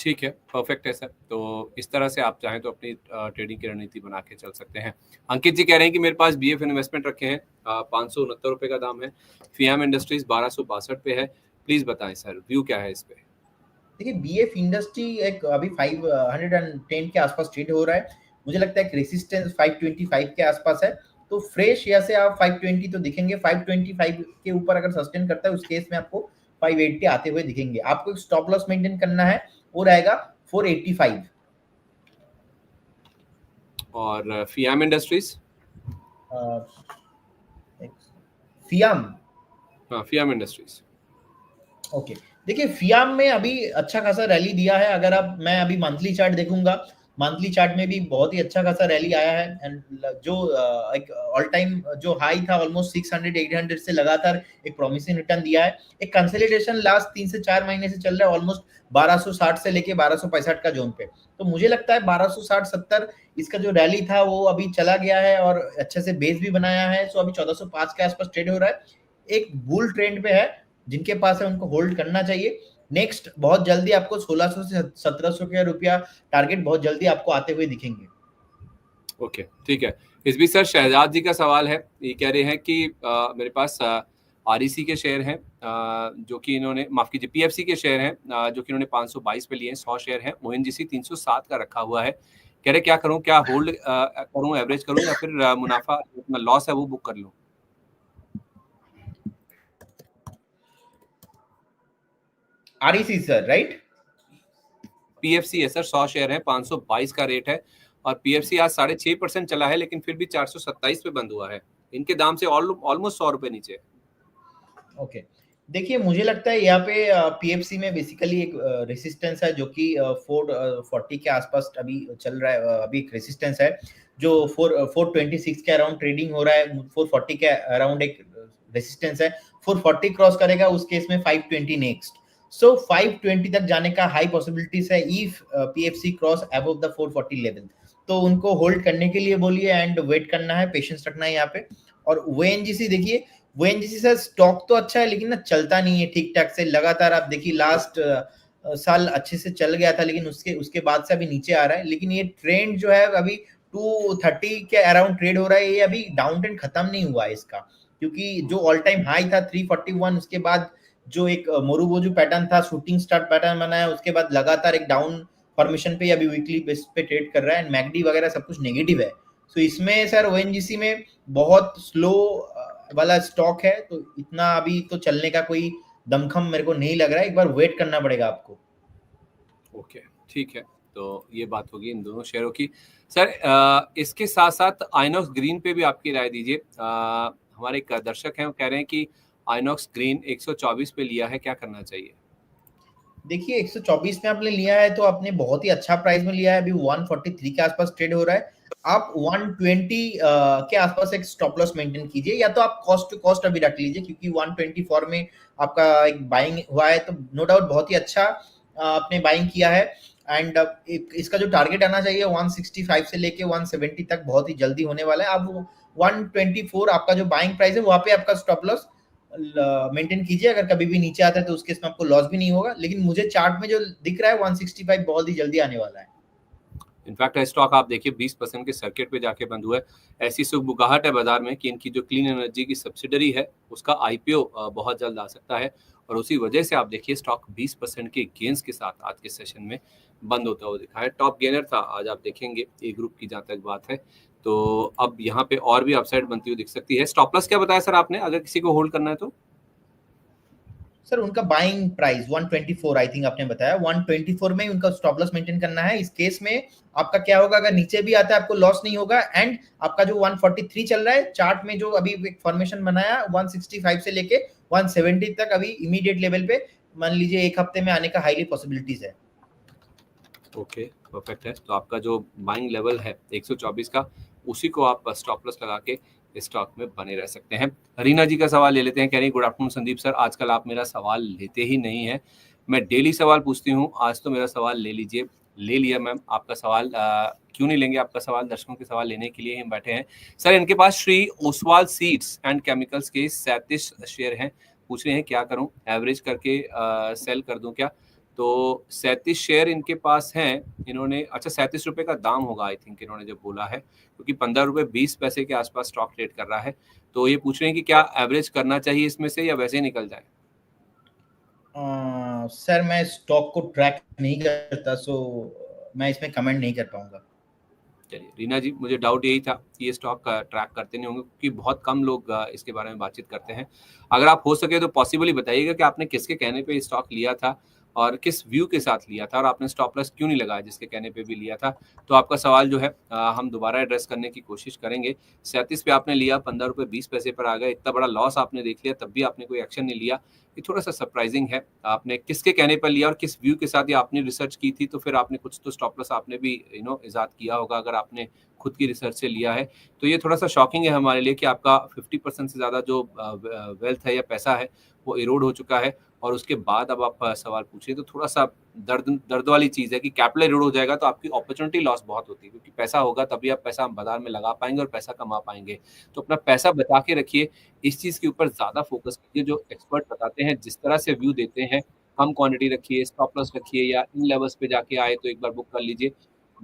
ठीक है, परफेक्ट है सर। तो इस तरह से आप चाहें तो अपनी ट्रेडिंग की रणनीति बना के चल सकते हैं। अंकित जी कह रहे हैं कि मेरे पास बीएफ इन्वेस्टमेंट रखे हैं, 569 रुपए का दाम है, फियाम इंडस्ट्रीज 1262 पे है, प्लीज बताएं सर व्यू क्या है इस पे। देखिए बीएफ इंडस्ट्री एक अभी 510 के आसपास ट्रेड हो रहा है, मुझे लगता है एक रेसिस्टेंस 525 के आसपास है, तो फ्रेश यहाँ से आप 520 तो दिखेंगे, 525 के ऊपर अगर सस्टेन करता है उस केस में आपको 580 आते हुए दिखेंगे। आपको एक स्टॉप लॉस मेंटेन करना है, वो रहेगा 485। और फियाम इंडस्ट्रीज, फियाम, हाँ फियाम इंडस्ट्रीज, ओके देखिए फियाम में अभी अच्छा खासा रैली दिया है। अगर आप, मैं अभी मंथली चार्ट देखूंगा, मंथली चार्ट में भी बहुत ही अच्छा खासा रैली आया है, एंड जो एक ऑल टाइम जो हाई था ऑलमोस्ट 600 800 से लगातार एक प्रॉमिसिंग रिटर्न दिया है। एक कंसोलिडेशन लास्ट 3 से 4 महीने से चल रहा है ऑलमोस्ट 1260 से लेके 1265 का जोन पे, तो मुझे लगता है 1260-70 इसका जो रैली था वो अभी चला गया है और अच्छे से बेस भी बनाया है। सो अभी 1405 के आसपास ट्रेड हो रहा है, एक बुल ट्रेंड पे है, जिनके पास है उनको होल्ड करना चाहिए। नेक्स्ट बहुत जल्दी आपको 1600 से 1700 के रुपया टारगेट बहुत जल्दी आपको आते हुए दिखेंगे। ओके ठीक है। इस बीच सर शहजाद जी का सवाल है, ये कह रहे हैं कि मेरे पास आरईसी के शेयर हैं, जो कि इन्होंने, माफ कीजिए पीएफसी के शेयर हैं, जो कि इन्होंने 522 पे लिए हैं, 100 शेयर हैं, ओएनजीसी 307 का रखा हुआ है। कह रहे क्या करूं, क्या होल्ड करूं, एवरेज करूं या फिर मुनाफा लॉस है वो बुक कर लूं। आरईसी सर राइट, पीएफसी है सर, 100 शेयर है, 522 का रेट है, और पीएफसी आज 6.5% चला है लेकिन फिर भी 427 पे बंद हुआ है, इनके दाम से ऑलमोस्ट 100 रुपए नीचे। ओके देखिए मुझे लगता है यहाँ पे पीएफसी में बेसिकली एक रेसिस्टेंस है जो कि 440 के आसपास अभी चल रहा है, अभी एक रेसिस्टेंस है जो 426 के अराउंड ट्रेडिंग हो रहा है, 440 के अराउंड एक रेसिस्टेंस है, 440 क्रॉस करेगा उस केस में 520 नेक्स्ट। सो 520 तक जाने का हाई पॉसिबिलिटीज है if PFC cross above the 440 level, तो उनको होल्ड करने के लिए बोलिए एंड वेट करना है, पेशेंस रखना है यहाँ पे। और ओएनजीसी देखिए, ओएनजीसी सर स्टॉक तो अच्छा है लेकिन ना चलता नहीं है ठीक ठाक से, लगातार आप देखिए लास्ट साल अच्छे से चल गया था, लेकिन उसके उसके बाद से अभी नीचे आ रहा है। लेकिन ये ट्रेंड जो है अभी 230 के अराउंड ट्रेड हो रहा है, ये अभी डाउन ट्रेंड खत्म नहीं हुआ है इसका, क्योंकि जो ऑल टाइम हाई था 341, उसके बाद जो एक मोरूबोजू पैटर्न था, शूटिंग स्टार पैटर्न बना है, उसके बाद लगातार एक डाउन फॉर्मेशन पे अभी वीकली बेस पे ट्रेड कर रहा है, एंड मैकडी वगैरह सब कुछ नेगेटिव है। सो इसमें सर ओएनजीसी में बहुत स्लो वाला स्टॉक है, तो इतना अभी तो चलने का कोई दमखम मेरे को नहीं लग रहा है, एक बार वेट करना पड़ेगा आपको। ओके, ठीक है, तो ये बात होगी इन दोनों शेयरों की। सर इसके साथ साथ आइनॉक्स ग्रीन पे भी आपकी राय दीजिए। हमारे एक दर्शक हैं, वो कह रहे हैं कि आइनॉक्स ग्रीन 124 पे लिया है, क्या करना चाहिए? देखिए 124 में आपने लिया है तो आपने बहुत ही अच्छा प्राइस में लिया है, अभी 143 के आसपास ट्रेड हो रहा है। आप 120 के आसपास एक स्टॉप लॉस मेंटेन कीजिए, या तो आप कॉस्ट टू कॉस्ट अभी रख लीजिए, क्योंकि 124 में आपका एक बाइंग हुआ है, तो नो डाउट बहुत ही अच्छा आपने बाइंग किया है। एंड इसका जो टारगेट आना चाहिए 165 से लेके 170 तक बहुत ही जल्दी होने वाला है। अब 124 आपका जो बाइंग प्राइस है, वहां पे आपका स्टॉप लॉस मेंटेन कीजिए। अगर कभी भी नीचे आता है तो उसके इसमें आपको लॉस भी नहीं होगा, लेकिन मुझे चार्ट में जो दिख रहा है 165 बहुत ही जल्दी आने वाला है। इनफैक्ट स्टॉक आप देखिए 20% के सर्किट पे जाके बंद हुआ है। ऐसी सुगबुगाहट है बाजार में कि इनकी जो क्लीन एनर्जी की सब्सिडरी है उसका आईपीओ बहुत जल्द आ सकता है, और उसी वजह से आप देखिए स्टॉक 20% के गेंस के साथ आज के सेशन में बंद होता हुआ दिखा है। टॉप गेनर था आज, आप देखेंगे ए ग्रुप की जहाँ तक बात है, तो अब यहाँ पे और भी अपसाइड बनती हुई दिख सकती है। स्टॉप लॉस क्या बताया सर आपने, अगर किसी को होल्ड करना है तो? सर उनका बाइंग प्राइस 124 आई थिंक आपने बताया, 124 में उनका स्टॉप लॉस मेंटेन करना है। इस केस में आपका क्या होगा, अगर नीचे भी आता है आपको लॉस नहीं होगा, एंड आपका जो 143 चल रहा है चार्ट में, जो अभी एक फॉर्मेशन बनाया 165 से लेके 170 तक अभी इमीडिएट लेवल पे मान लीजिए एक हफ्ते में आने का हाईली पॉसिबिलिटीज है। ओके, परफेक्ट है। तो आपका जो बाइंग लेवल है 124 का, उसी को आप स्टॉप लॉस लगा के स्टॉक में बने रह सकते हैं। रीना जी का सवाल ले लेते हैं, कह रही गुड आफ्टरनून संदीप सर, आजकल आप मेरा सवाल लेते ही नहीं है। मैं डेली सवाल पूछती हूँ, आज तो मेरा सवाल ले लीजिए। ले लिया मैम आपका सवाल। क्यों नहीं लेंगे आपका सवाल, दर्शकों के सवाल लेने के लिए ही हम बैठे हैं। सर इनके पास Shri Oswal seeds and chemicals के 37 शेयर हैं, पूछ रहे हैं क्या करूं, एवरेज करके सेल कर दूं क्या? तो 37 शेयर इनके पास हैं। इन्होंने, अच्छा 37 रुपए का दाम होगा आई थिंक इन्होंने जब बोला है, क्योंकि 15 रुपए 20 पैसे के आसपास स्टॉक ट्रेड कर रहा है। तो ये पूछ रहे हैं कि क्या एवरेज करना चाहिए इसमें से, या वैसे ही निकल जाए? सर मैं स्टॉक को ट्रैक नहीं करता, सो मैं इसमें कमेंट नहीं कर पाऊंगा। चलिए रीना जी, मुझे डाउट यही था कि ये स्टॉक ट्रैक करते नहीं होंगे, क्योंकि बहुत कम लोग इसके बारे में बातचीत करते हैं। अगर आप हो सके तो पॉसिबली बताइएगा कि आपने किसके कहने पे स्टॉक लिया था और किस व्यू के साथ लिया था, और आपने स्टॉप लॉस क्यों नहीं लगाया जिसके कहने पे भी लिया था। तो आपका सवाल जो है हम दोबारा एड्रेस करने की कोशिश करेंगे। 37 पे आपने लिया, 15 रुपए 20 पैसे पर आ गए, इतना बड़ा लॉस आपने देख लिया, तब भी आपने कोई एक्शन नहीं लिया। ये थोड़ा सा सरप्राइजिंग है। आपने किसके कहने पर लिया और किस व्यू के साथ ये आपने रिसर्च की थी, तो फिर आपने कुछ तो स्टॉप लॉस आपने भी इजाद किया होगा अगर आपने खुद की रिसर्च से लिया है। तो ये थोड़ा सा शॉकिंग है हमारे लिए कि आपका 50% से ज़्यादा जो वेल्थ है या पैसा है वो इरोड हो चुका है, और उसके बाद अब आप सवाल पूछिए तो थोड़ा सा दर्द दर्द वाली चीज़ है कि कैपिटल इरोड हो जाएगा तो आपकी अपॉर्चुनिटी लॉस बहुत होती है, क्योंकि पैसा होगा तभी आप पैसा बाजार में लगा पाएंगे और पैसा कमा पाएंगे। तो अपना पैसा बचा के रखिए, इस चीज़ के ऊपर ज़्यादा फोकस कीजिए। जो एक्सपर्ट बताते हैं जिस तरह से व्यू देते हैं, कम क्वांटिटी रखिए, स्टॉप लॉस रखिए, या इन लेवल्स पे जाके आए तो एक बार बुक कर लीजिए।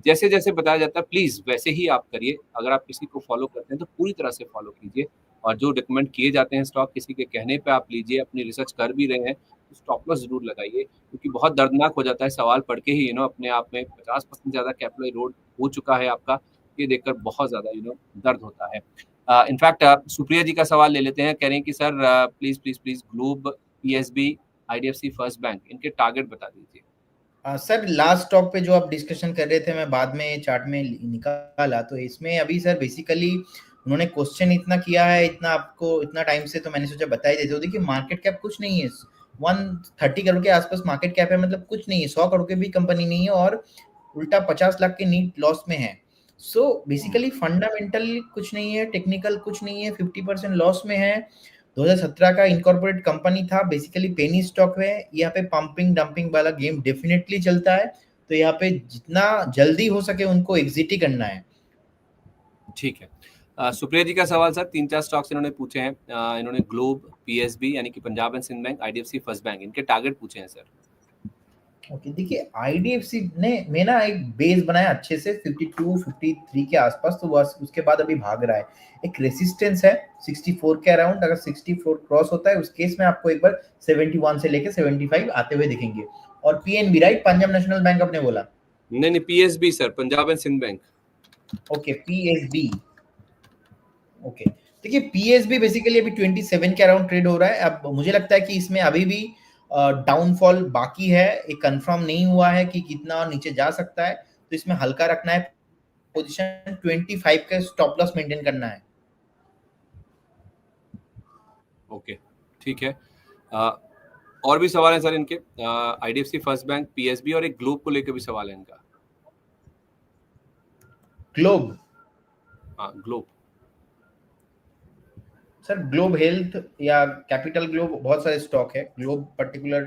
जैसे-जैसे बताया जाता है प्लीज़ वैसे ही आप करिए। अगर आप किसी को फ़ॉलो करते हैं तो पूरी तरह से फ़ॉलो कीजिए, और जो रिकमेंड किए जाते हैं स्टॉक किसी के कहने पे आप लीजिए। अपनी रिसर्च कर भी रहे हैं तो स्टॉप लॉस ज़रूर लगाइए, क्योंकि बहुत दर्दनाक हो जाता है सवाल पढ़ के ही अपने आप में 50% ज़्यादा कैपिटल इरोड हो चुका है आपका, ये देखकर बहुत ज़्यादा दर्द होता है। इनफैक्ट सुप्रिया जी का सवाल ले लेते हैं, कह रहे हैं कि sir please globe, PSB, IDFC first bank इनके टारगेट बता दीजिए। सर लास्ट टॉप पे जो आप डिस्कशन कर रहे थे, मैं बाद में चार्ट में निकाला, तो इसमें अभी सर बेसिकली उन्होंने क्वेश्चन इतना किया है, इतना आपको इतना टाइम से, तो मैंने सोचा बता ही देते हो। देखिए मार्केट कैप कुछ नहीं है, 130 करोड़ के आसपास मार्केट कैप है, मतलब कुछ नहीं है, 100 करोड़ की भी कंपनी नहीं है, और उल्टा 50 लाख के नीट लॉस में है। सो बेसिकली फंडामेंटल कुछ नहीं है, टेक्निकल कुछ नहीं है, 50% लॉस में है। 2017 का इनकॉर्पोरेट कंपनी था, बेसिकली पेनी स्टॉक है। यहाँ पे पंपिंग डंपिंग वाला गेम डेफिनेटली चलता है, तो यहाँ पे जितना जल्दी हो सके उनको एग्जिट ही करना है। ठीक है। सुप्रिया जी का सवाल सर, 3-4 स्टॉक्स इन्होंने पूछे हैं। इन्होंने ग्लोब, पीएसबी यानी कि Punjab and Sindh bank, IDFC first bank, इनके टारगेट पूछे हैं सर। ओके, देखिए आईडीएफसी ने में ना एक बेस बनाया अच्छे से 52 53 के आसपास, तो बस उसके बाद अभी भाग रहा है। एक रेसिस्टेंस है 64 के अराउंड, अगर 64 क्रॉस होता है उस केस में आपको एक बार 71 से लेके 75 आते हुए दिखेंगे। और PNB right, Punjab national bank आपने बोला? नहीं नहीं, PSB sir, Punjab and Sindh bank. Okay, PSB. Okay, देखिए पीएसबी बेसिकली अभी 27 के अराउंड ट्रेड हो रहा है। अब मुझे लगता है कि इसमें अभी भी डाउनफॉल बाकी है, एक कंफर्म नहीं हुआ है कि कितना और नीचे जा सकता है, तो इसमें हल्का रखना है पोजीशन, 25 का स्टॉप लॉस मेंटेन करना है। ओके, ठीक है। और भी सवाल है सर इनके, आईडीएफसी फर्स्ट बैंक, पीएसबी और एक ग्लोब को लेकर भी सवाल है इनका। ग्लोब? हाँ, ग्लोब। सर ग्लोब हेल्थ या कैपिटल ग्लोब, बहुत सारे स्टॉक है, ग्लोब पर्टिकुलर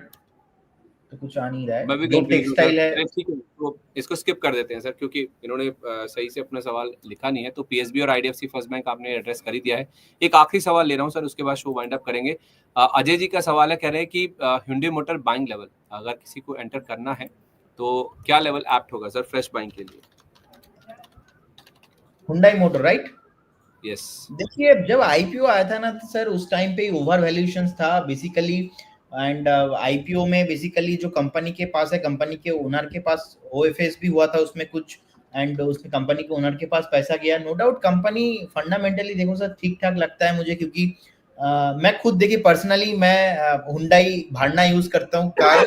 तो कुछ आ नहीं रहा मैं है। भी ग्लोब कंफ्यूज हूँ सर। टेक्सटाइल है। चलिए ठीक है, तो इसको स्किप कर देते हैं सर, क्योंकि इन्होंने सही से अपना सवाल लिखा नहीं है। तो पीएसबी और आईडीएफसी फर्स्ट बैंक आपने एड्रेस कर ही दिया है। एक आखिरी सवाल ले रहा हूँ सर, उसके बाद शो वाइंड अप करेंगे। अजय जी का सवाल है, कह रहे हैं कि hyundai मोटर बाइंग लेवल अगर किसी को एंटर करना है तो क्या लेवल एप्ट होगा सर फ्रेश बाइंग के लिए? Hyundai motor right? यस। देखिए जब आईपीओ आया था ना, तो सर उस टाइम पे ओवर वैल्यूएशंस था बेसिकली। एंड आईपीओ में बेसिकली जो कंपनी के पास है, कंपनी के ओनर के पास ओएफएस भी हुआ था उसमें कुछ, एंड उसमें कंपनी के ओनर के पास पैसा गया। नो डाउट कंपनी फंडामेंटली देखो सर ठीक ठाक लगता है मुझे, क्योंकि मैं खुद देखिए पर्सनली मैं हुंडई भाड़ना यूज करता हूँ कार,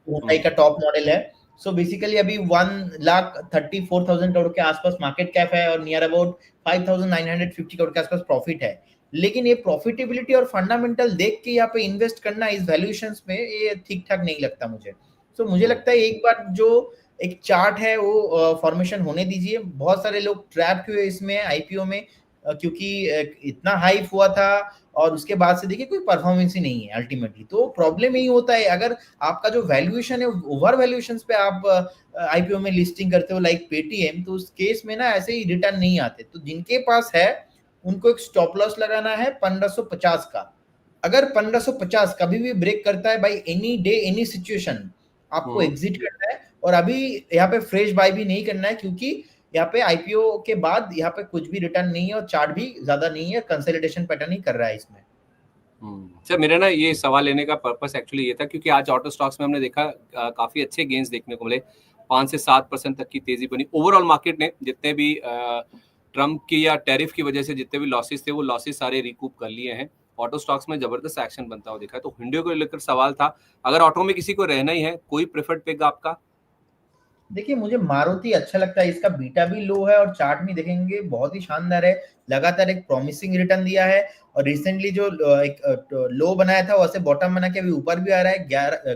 हुंडई का टॉप मॉडल है। सो बेसिकली अभी 1,34,000 करोड़ के आसपास मार्केट कैप है और नियर अबाउट 5,950 करोड़ के आसपास प्रॉफिट है। लेकिन ये प्रॉफिटेबिलिटी और फंडामेंटल देख के यहाँ पे इन्वेस्ट करना इस वैल्यूएशंस में ये ठीक ठाक नहीं लगता मुझे। सो मुझे लगता है एक बार जो एक चार्ट है वो फॉर्मेशन होने दीजिए। बहुत सारे लोग ट्रैप हुए इसमें आईपीओ में, क्योंकि इतना हाइप हुआ था और उसके बाद से देखिए कोई परफॉर्मेंस ही नहीं है अल्टीमेटली। तो प्रॉब्लम यही होता है, अगर आपका जो वैल्यूएशन है ओवर वैल्यूएशन पे आप आईपीओ में लिस्टिंग करते हो लाइक पेटीएम, तो उस केस में ना ऐसे ही रिटर्न नहीं आते। तो जिनके पास है उनको एक स्टॉप लॉस लगाना है 1550 का। अगर 1550 कभी भी ब्रेक करता है by any day any situation, आपको एग्जिट करना है। और अभी यहाँ पे फ्रेश बाय भी नहीं करना है, क्योंकि यहाँ पे आईपीओ के बाद यहाँ पे कुछ भी रिटर्न नहीं है और चार्ट भी ज्यादा नहीं है, कंसोलिडेशन पैटर्न ही कर रहा है इसमें। सर मेरा ना ये सवाल लेने का पर्पस एक्चुअली ये था, क्योंकि आज ऑटो स्टॉक्स में हमने देखा काफी अच्छे गेन्स देखने को मिले, 5 से 7% तक की तेजी बनी। ओवरऑल मार्केट ने जितने भी ट्रम्प की या टैरिफ की वजह से जितने भी लॉसेस थे वो लॉसेस सारे रिकूप कर लिए हैं। ऑटो स्टॉक्स में जबरदस्त एक्शन बनता हुआ दिखा है। तो हुंडई को लेकर सवाल था, अगर ऑटो में किसी को रहना ही है, कोई प्रेफर्ड पिक आपका? देखिए मुझे मारुति अच्छा लगता है, इसका बीटा भी लो है और चार्ट में देखेंगे बहुत ही शानदार है, लगातार एक प्रॉमिसिंग रिटर्न दिया है। और रिसेंटली जो एक लो बनाया था वैसे बॉटम बना के अभी ऊपर भी आ रहा है,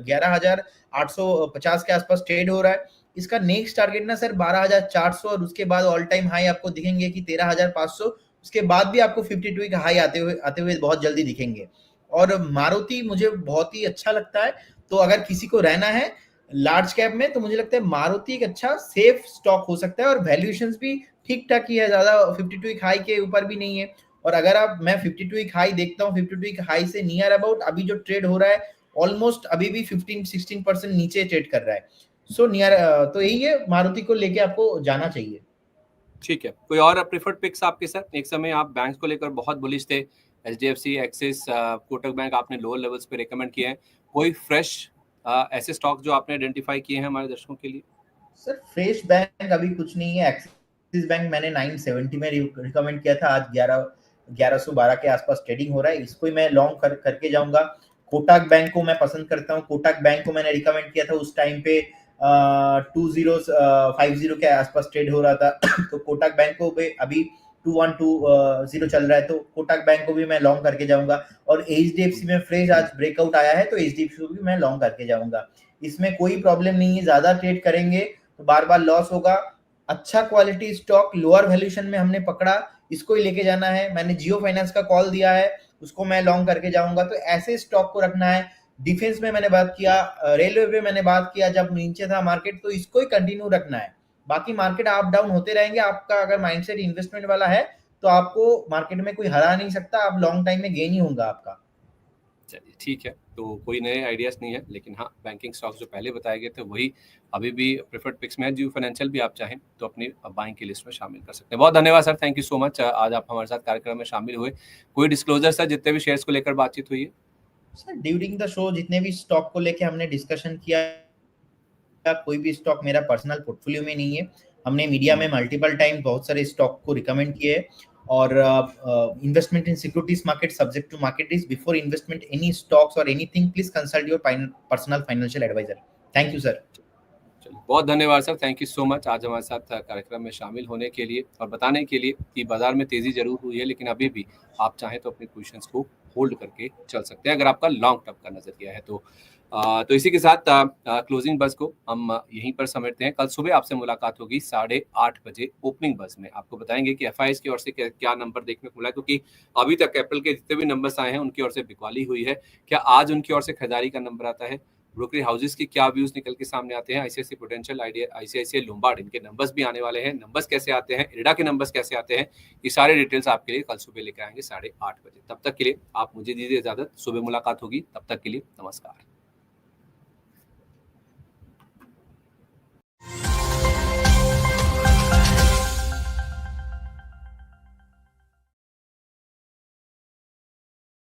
11,850 के आसपास ट्रेड हो रहा है। इसका नेक्स्ट टारगेट ना सर 12,400, और उसके बाद ऑल टाइम हाई आपको दिखेंगे कि 13,500, उसके बाद भी आपको 52 का हाई आते हुए बहुत जल्दी दिखेंगे। और मारुति मुझे बहुत ही अच्छा लगता है। तो अगर किसी को रहना है लार्ज कैप में, तो मुझे लगता है मारुति एक अच्छा सेफ स्टॉक हो सकता है, और वैल्यूएशंस भी ठीक ठाक ही है, ज्यादा 52 एक हाई के ऊपर भी नहीं है। और अगर आप मैं 52 एक हाई देखता हूँ, 52 एक हाई से नियर अबाउट अभी जो ट्रेड हो रहा है ऑलमोस्ट अभी भी 15-16% नीचे ट्रेड कर रहा है। सो नियर, तो यही है, मारुति को लेके आपको जाना चाहिए। ठीक है, कोई और प्रेफर्ड पिक्स आपके साथ? एक समय आप बैंक्स को लेकर बहुत बुलिश थे, एचडीएफसी, एक्सिस, कोटक बैंक आपने लोअर लेवल्स पे रेकमेंड किए हैं। कोई फ्रेश ऐसे स्टॉक जो आपने आइडेंटिफाई किए हैं हमारे दर्शकों के लिए? सर फ्रेश बैंक अभी कुछ नहीं है। एक्सिस बैंक मैंने 970 में रिकमेंड किया था, आज 1112 के आसपास ट्रेडिंग हो रहा है, इसको ही मैं लॉन्ग करके जाऊंगा। कोटक बैंक को मैं पसंद करता हूँ, कोटक बैंक को मैंने रिकमेंड किया था उस टाइम पे 2050 के आसपास ट्रेड हो रहा था। तो कोटक बैंक को भी अभी 2120 चल रहा है, तो कोटक बैंक को भी मैं लॉन्ग करके जाऊंगा। और एचडीएफसी में फ्रेश आज ब्रेकआउट आया है, तो एचडीएफसी को भी मैं लॉन्ग करके जाऊंगा। इसमें कोई प्रॉब्लम नहीं है, ज्यादा ट्रेड करेंगे तो बार बार लॉस होगा। अच्छा क्वालिटी स्टॉक लोअर वैल्यूएशन में हमने पकड़ा, इसको ही लेके जाना है। मैंने जियो फाइनेंस का कॉल दिया है, उसको मैं लॉन्ग करके जाऊंगा। तो ऐसे स्टॉक को रखना है। डिफेंस में मैंने बात किया, रेलवे पे मैंने बात किया जब नीचे था मार्केट, तो इसको ही कंटिन्यू रखना है। बाकी मार्केट अप डाउन होते रहेंगे, आपका अगर माइंडसेट इन्वेस्टमेंट वाला है तो आपको मार्केट में कोई हरा नहीं सकता, आप लॉन्ग टाइम में गेन ही होगा आपका। चलिए ठीक है, तो कोई नए आइडियाज़ नहीं है, लेकिन हाँ, बैंकिंग स्टॉक्स जो पहले बताए गए थे वही अभी भी प्रेफर्ड पिक्स में है। जियो फाइनेंशियल भी आप चाहें तो अपनी बाइंग की लिस्ट में शामिल कर सकते हैं। बहुत धन्यवाद sir, thank you so much, आज आप हमारे साथ कार्यक्रम में शामिल हुए। कोई डिस्क्लोजर सर, जितने भी शेयर्स को लेकर बातचीत हुई है? सर ड्यूरिंग द शो जितने भी स्टॉक को लेके हमने डिस्कशन किया, कोई भी स्टॉक मेरा पर्सनल पोर्टफोलियो में नहीं है। हमने मीडिया में मल्टीपल टाइम बहुत सारे स्टॉक को रिकमेंड किए हैं, और investment in securities market subject to market risk. Before investment any stocks और anything, please consult your personal financial advisor. Thank you sir. चलिए, बहुत धन्यवाद sir, thank you so much आज हमारे साथ कार्यक्रम में शामिल होने के लिए और बताने के लिए कि बाजार में तेजी जरूर हुई है, लेकिन अभी भी आप चाहें तो अपनी पोजीशंस को होल्ड करके चल सकते हैं अगर आपका लॉन्ग टर्म का नजरिया है तो। तो इसी के साथ क्लोजिंग बस को हम यहीं पर समेटते हैं। कल सुबह आपसे मुलाकात होगी 8:30 बजे ओपनिंग बस में। आपको बताएंगे कि एफआईएस की ओर से क्या नंबर देखने को मिला, क्योंकि अभी तक अप्रैल के जितने भी नंबर्स आए हैं उनकी ओर से बिकवाली हुई है। क्या आज उनकी ओर से खरीदारी का नंबर आता है? ब्रोकरेज हाउसेस की क्या व्यूज निकल के सामने आते हैं? ICICI potential, idea, ICICI Lombard, इनके नंबर्स भी आने वाले हैं। नंबर्स कैसे आते हैं, इरडा के नंबर्स कैसे आते हैं, ये सारे डिटेल्स आपके लिए कल सुबह लेकर आएंगे 8:30 बजे। तब तक के लिए आप मुझे दीजिए इजाजत, सुबह मुलाकात होगी, तब तक के लिए नमस्कार।